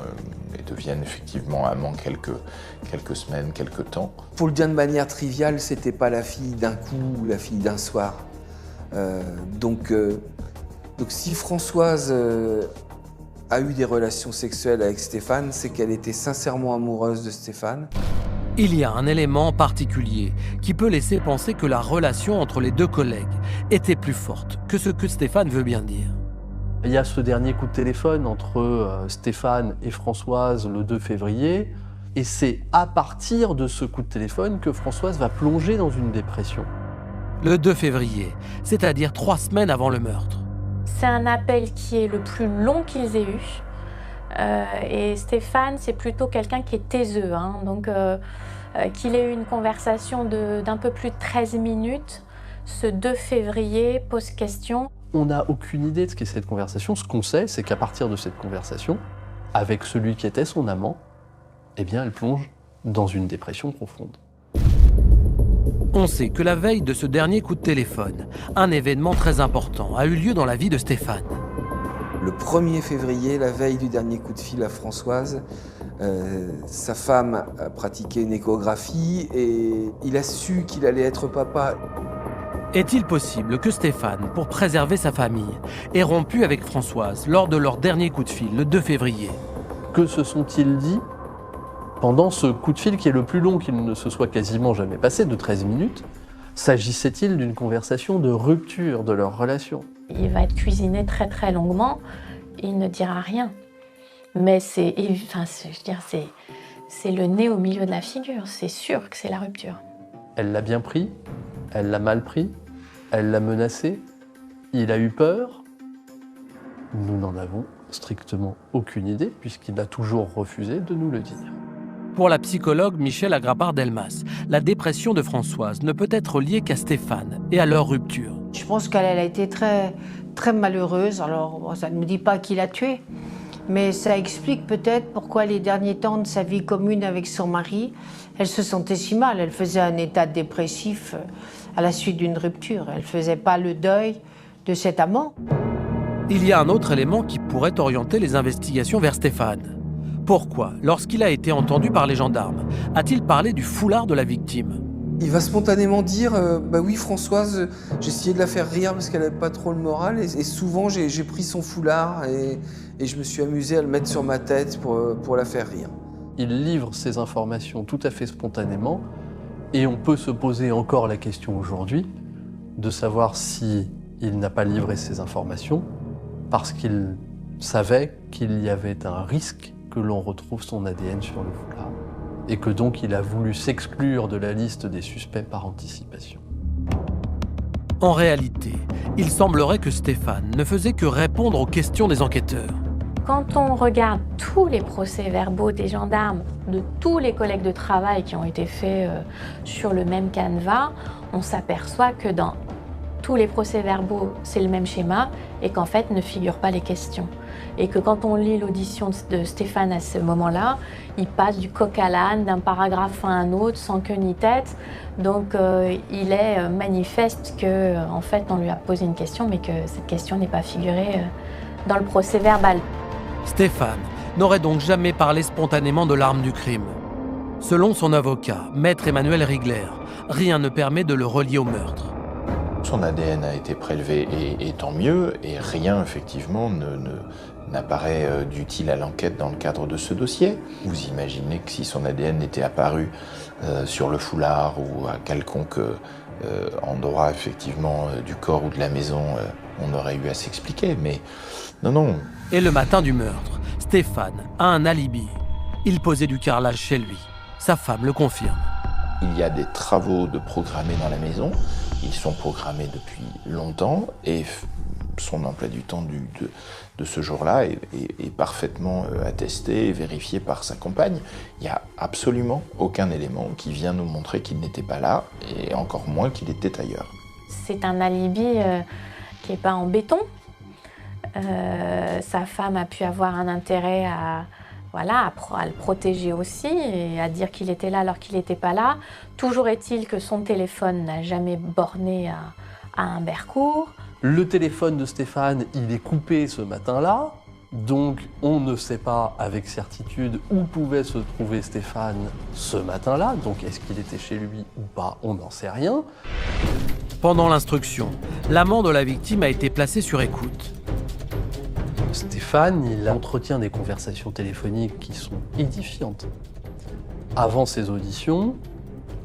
et deviennent effectivement amants quelques semaines, quelques temps. Pour le dire de manière triviale, c'était pas la fille d'un coup ou la fille d'un soir. Donc si Françoise a eu des relations sexuelles avec Stéphane, c'est qu'elle était sincèrement amoureuse de Stéphane. Il y a un élément particulier qui peut laisser penser que la relation entre les deux collègues était plus forte que ce que Stéphane veut bien dire. Il y a ce dernier coup de téléphone entre Stéphane et Françoise le 2 février, et c'est à partir de ce coup de téléphone que Françoise va plonger dans une dépression. Le 2 février, c'est-à-dire 3 semaines avant le meurtre. C'est un appel qui est le plus long qu'ils aient eu. Et Stéphane, c'est plutôt quelqu'un qui est taiseux. Donc qu'il ait eu une conversation d'un peu plus de 13 minutes, ce 2 février pose question. On n'a aucune idée de ce qu'est cette conversation. Ce qu'on sait, c'est qu'à partir de cette conversation, avec celui qui était son amant, eh bien, elle plonge dans une dépression profonde. On sait que la veille de ce dernier coup de téléphone, un événement très important a eu lieu dans la vie de Stéphane. Le 1er février, la veille du dernier coup de fil à Françoise, sa femme a pratiqué une échographie et il a su qu'il allait être papa. Est-il possible que Stéphane, pour préserver sa famille, ait rompu avec Françoise lors de leur dernier coup de fil, le 2 février ? Que se sont-ils dit pendant ce coup de fil qui est le plus long qu'il ne se soit quasiment jamais passé, de 13 minutes ? S'agissait-il d'une conversation de rupture de leur relation ? Il va être cuisiné très très longuement, il ne dira rien. Mais c'est le nez au milieu de la figure, c'est sûr que c'est la rupture. Elle l'a bien pris ? Elle l'a mal pris ? Elle l'a menacé ? Il a eu peur? Nous n'en avons strictement aucune idée, puisqu'il a toujours refusé de nous le dire. Pour la psychologue Michèle Agrapard-Delmas, la dépression de Françoise ne peut être liée qu'à Stéphane et à leur rupture. Je pense qu'elle a été très, très malheureuse. Alors, bon, ça ne me dit pas qui l'a tuée, mais ça explique peut-être pourquoi les derniers temps de sa vie commune avec son mari, elle se sentait si mal. Elle faisait un état dépressif à la suite d'une rupture. Elle ne faisait pas le deuil de cet amant. Il y a un autre élément qui pourrait orienter les investigations vers Stéphane. Pourquoi, lorsqu'il a été entendu par les gendarmes, a-t-il parlé du foulard de la victime? Il va spontanément dire bah oui, Françoise, j'ai essayé de la faire rire parce qu'elle n'avait pas trop le moral, et souvent j'ai pris son foulard et je me suis amusé à le mettre sur ma tête pour la faire rire. Il livre ces informations tout à fait spontanément, et on peut se poser encore la question aujourd'hui de savoir si il n'a pas livré ces informations parce qu'il savait qu'il y avait un risque que l'on retrouve son ADN sur le foulard, et que donc il a voulu s'exclure de la liste des suspects par anticipation. En réalité, il semblerait que Stéphane ne faisait que répondre aux questions des enquêteurs. Quand on regarde tous les procès-verbaux des gendarmes, de tous les collègues de travail qui ont été faits sur le même canevas, on s'aperçoit que dans tous les procès-verbaux, c'est le même schéma et qu'en fait ne figurent pas les questions. Et que quand on lit l'audition de Stéphane à ce moment-là, il passe du coq à l'âne, d'un paragraphe à un autre, sans queue ni tête. Donc il est manifeste qu'en fait on lui a posé une question, mais que cette question n'est pas figurée dans le procès-verbal. Stéphane n'aurait donc jamais parlé spontanément de l'arme du crime. Selon son avocat, maître Emmanuel Rigler, rien ne permet de le relier au meurtre. Son ADN a été prélevé et tant mieux, et rien effectivement n'apparaît d'utile à l'enquête dans le cadre de ce dossier. Vous imaginez que si son ADN était apparu sur le foulard ou à quelconque endroit effectivement du corps ou de la maison, on aurait eu à s'expliquer, mais non. Et le matin du meurtre, Stéphane a un alibi. Il posait du carrelage chez lui. Sa femme le confirme. Il y a des travaux de programmés dans la maison. Ils sont programmés depuis longtemps et son emploi du temps de ce jour-là est parfaitement attesté et vérifié par sa compagne. Il n'y a absolument aucun élément qui vient nous montrer qu'il n'était pas là et encore moins qu'il était ailleurs. C'est un alibi qui n'est pas en béton. Sa femme a pu avoir un intérêt à le protéger aussi et à dire qu'il était là alors qu'il n'était pas là. Toujours est-il que son téléphone n'a jamais borné à Humbercourt. Le téléphone de Stéphane, il est coupé ce matin-là, donc on ne sait pas avec certitude où pouvait se trouver Stéphane ce matin-là, donc est-ce qu'il était chez lui ou pas, on n'en sait rien. Pendant l'instruction, l'amant de la victime a été placé sur écoute. Stéphane, il entretient des conversations téléphoniques qui sont édifiantes. Avant ses auditions,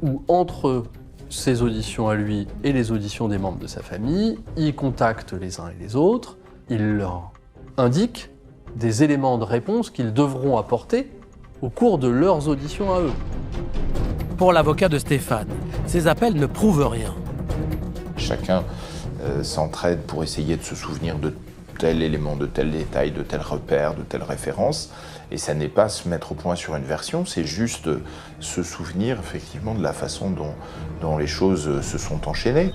ou entre ses auditions à lui et les auditions des membres de sa famille, il contacte les uns et les autres, il leur indique des éléments de réponse qu'ils devront apporter au cours de leurs auditions à eux. Pour l'avocat de Stéphane, ces appels ne prouvent rien. Chacun s'entraide pour essayer de se souvenir de tel élément, de tel détail, de tel repère, de telle référence. Et ça n'est pas se mettre au point sur une version, c'est juste se souvenir effectivement de la façon dont les choses se sont enchaînées.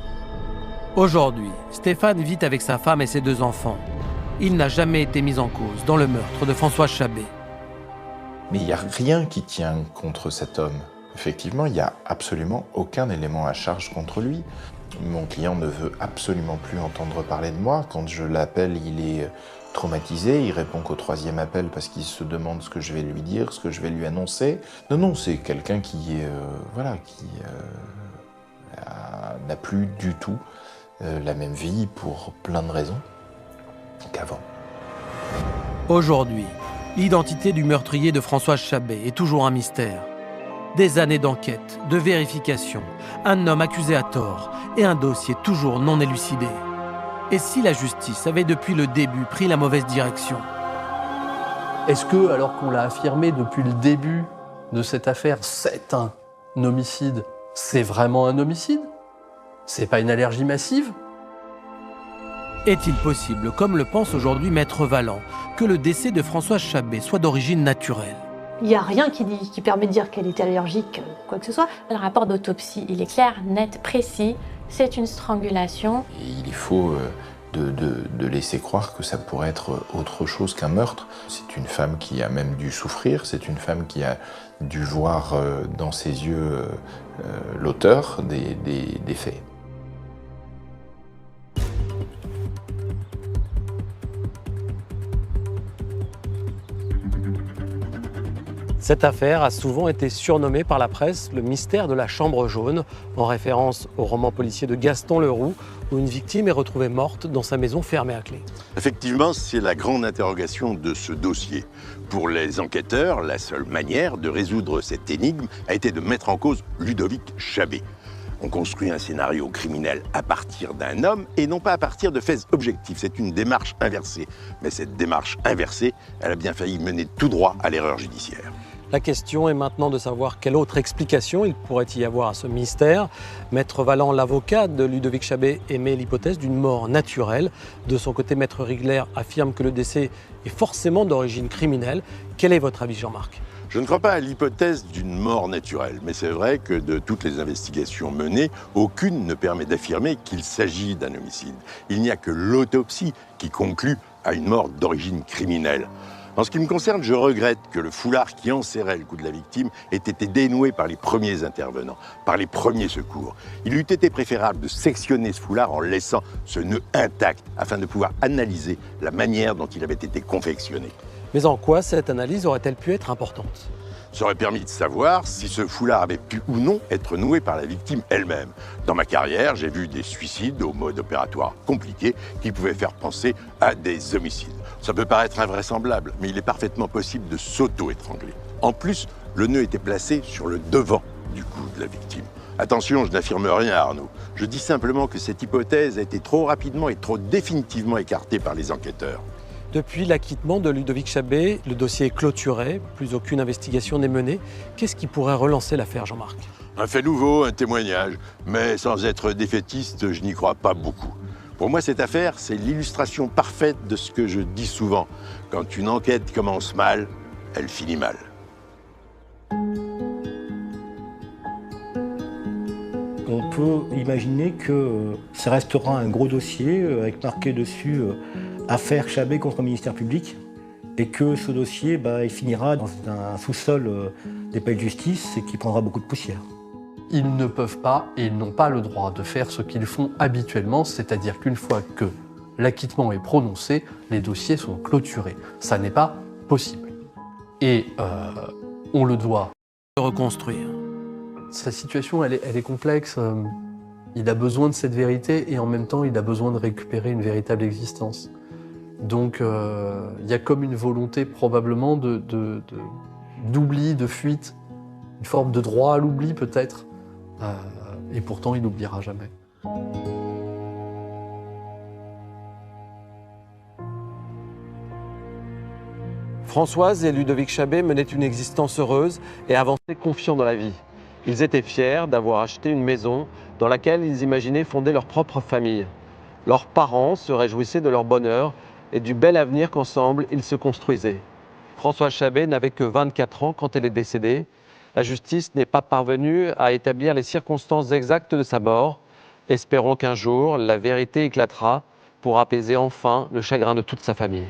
Aujourd'hui, Stéphane vit avec sa femme et ses 2 enfants. Il n'a jamais été mis en cause dans le meurtre de Françoise Chabé. Mais il n'y a rien qui tient contre cet homme. Effectivement, il n'y a absolument aucun élément à charge contre lui. Mon client ne veut absolument plus entendre parler de moi. Quand je l'appelle, il est traumatisé. Il répond qu'au 3e appel parce qu'il se demande ce que je vais lui dire, ce que je vais lui annoncer. Non, c'est quelqu'un qui n'a plus du tout la même vie pour plein de raisons qu'avant. Aujourd'hui, l'identité du meurtrier de Françoise Chabé est toujours un mystère. Des années d'enquête, de vérification, un homme accusé à tort et un dossier toujours non élucidé. Et si la justice avait depuis le début pris la mauvaise direction? Est-ce que, alors qu'on l'a affirmé depuis le début de cette affaire, c'est un homicide, c'est vraiment un homicide? C'est pas une allergie massive? Est-il possible, comme le pense aujourd'hui Maître Valland, que le décès de Françoise Chabet soit d'origine naturelle ? Il n'y a rien qui permet de dire qu'elle était allergique, quoi que ce soit. Le rapport d'autopsie, il est clair, net, précis. C'est une strangulation. Et il faut de laisser croire que ça pourrait être autre chose qu'un meurtre. C'est une femme qui a même dû souffrir, c'est une femme qui a dû voir dans ses yeux l'auteur des faits. Cette affaire a souvent été surnommée par la presse le mystère de la chambre jaune, en référence au roman policier de Gaston Leroux, où une victime est retrouvée morte dans sa maison fermée à clé. Effectivement, c'est la grande interrogation de ce dossier. Pour les enquêteurs, la seule manière de résoudre cette énigme a été de mettre en cause Ludovic Chabet. On construit un scénario criminel à partir d'un homme et non pas à partir de faits objectifs. C'est une démarche inversée. Mais cette démarche inversée, elle a bien failli mener tout droit à l'erreur judiciaire. La question est maintenant de savoir quelle autre explication il pourrait y avoir à ce mystère. Maître Valland, l'avocat de Ludovic Chabet, émet l'hypothèse d'une mort naturelle. De son côté, Maître Rigler affirme que le décès est forcément d'origine criminelle. Quel est votre avis, Jean-Marc ? Je ne crois pas à l'hypothèse d'une mort naturelle, mais c'est vrai que de toutes les investigations menées, aucune ne permet d'affirmer qu'il s'agit d'un homicide. Il n'y a que l'autopsie qui conclut à une mort d'origine criminelle. En ce qui me concerne, je regrette que le foulard qui enserrait le cou de la victime ait été dénoué par les premiers intervenants, par les premiers secours. Il eût été préférable de sectionner ce foulard en laissant ce nœud intact afin de pouvoir analyser la manière dont il avait été confectionné. Mais en quoi cette analyse aurait-elle pu être importante ? Ça aurait permis de savoir si ce foulard avait pu ou non être noué par la victime elle-même. Dans ma carrière, j'ai vu des suicides au mode opératoire compliqué qui pouvaient faire penser à des homicides. Ça peut paraître invraisemblable, mais il est parfaitement possible de s'auto-étrangler. En plus, le nœud était placé sur le devant du cou de la victime. Attention, je n'affirme rien, Arnaud. Je dis simplement que cette hypothèse a été trop rapidement et trop définitivement écartée par les enquêteurs. Depuis l'acquittement de Ludovic Chabet, le dossier est clôturé, plus aucune investigation n'est menée. Qu'est-ce qui pourrait relancer l'affaire, Jean-Marc ? Un fait nouveau, un témoignage, mais sans être défaitiste, je n'y crois pas beaucoup. Pour moi, cette affaire, c'est l'illustration parfaite de ce que je dis souvent. Quand une enquête commence mal, elle finit mal. On peut imaginer que ça restera un gros dossier avec marqué dessus affaire Chabet contre le ministère public et que ce dossier il finira dans un sous-sol des palais de justice et qui prendra beaucoup de poussière. Ils ne peuvent pas et ils n'ont pas le droit de faire ce qu'ils font habituellement, c'est-à-dire qu'une fois que l'acquittement est prononcé, les dossiers sont clôturés. Ça n'est pas possible. Et on le doit reconstruire. Sa situation, elle est complexe. Il a besoin de cette vérité et en même temps, il a besoin de récupérer une véritable existence. Donc, il y a comme une volonté probablement d'oubli, de fuite, une forme de droit à l'oubli peut-être. Et pourtant, il n'oubliera jamais. Françoise et Ludovic Chabet menaient une existence heureuse et avançaient confiants dans la vie. Ils étaient fiers d'avoir acheté une maison dans laquelle ils imaginaient fonder leur propre famille. Leurs parents se réjouissaient de leur bonheur et du bel avenir qu'ensemble ils se construisaient. Françoise Chabet n'avait que 24 ans quand elle est décédée. La justice n'est pas parvenue à établir les circonstances exactes de sa mort. Espérons qu'un jour, la vérité éclatera pour apaiser enfin le chagrin de toute sa famille.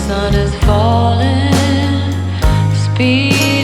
Sun is falling, speed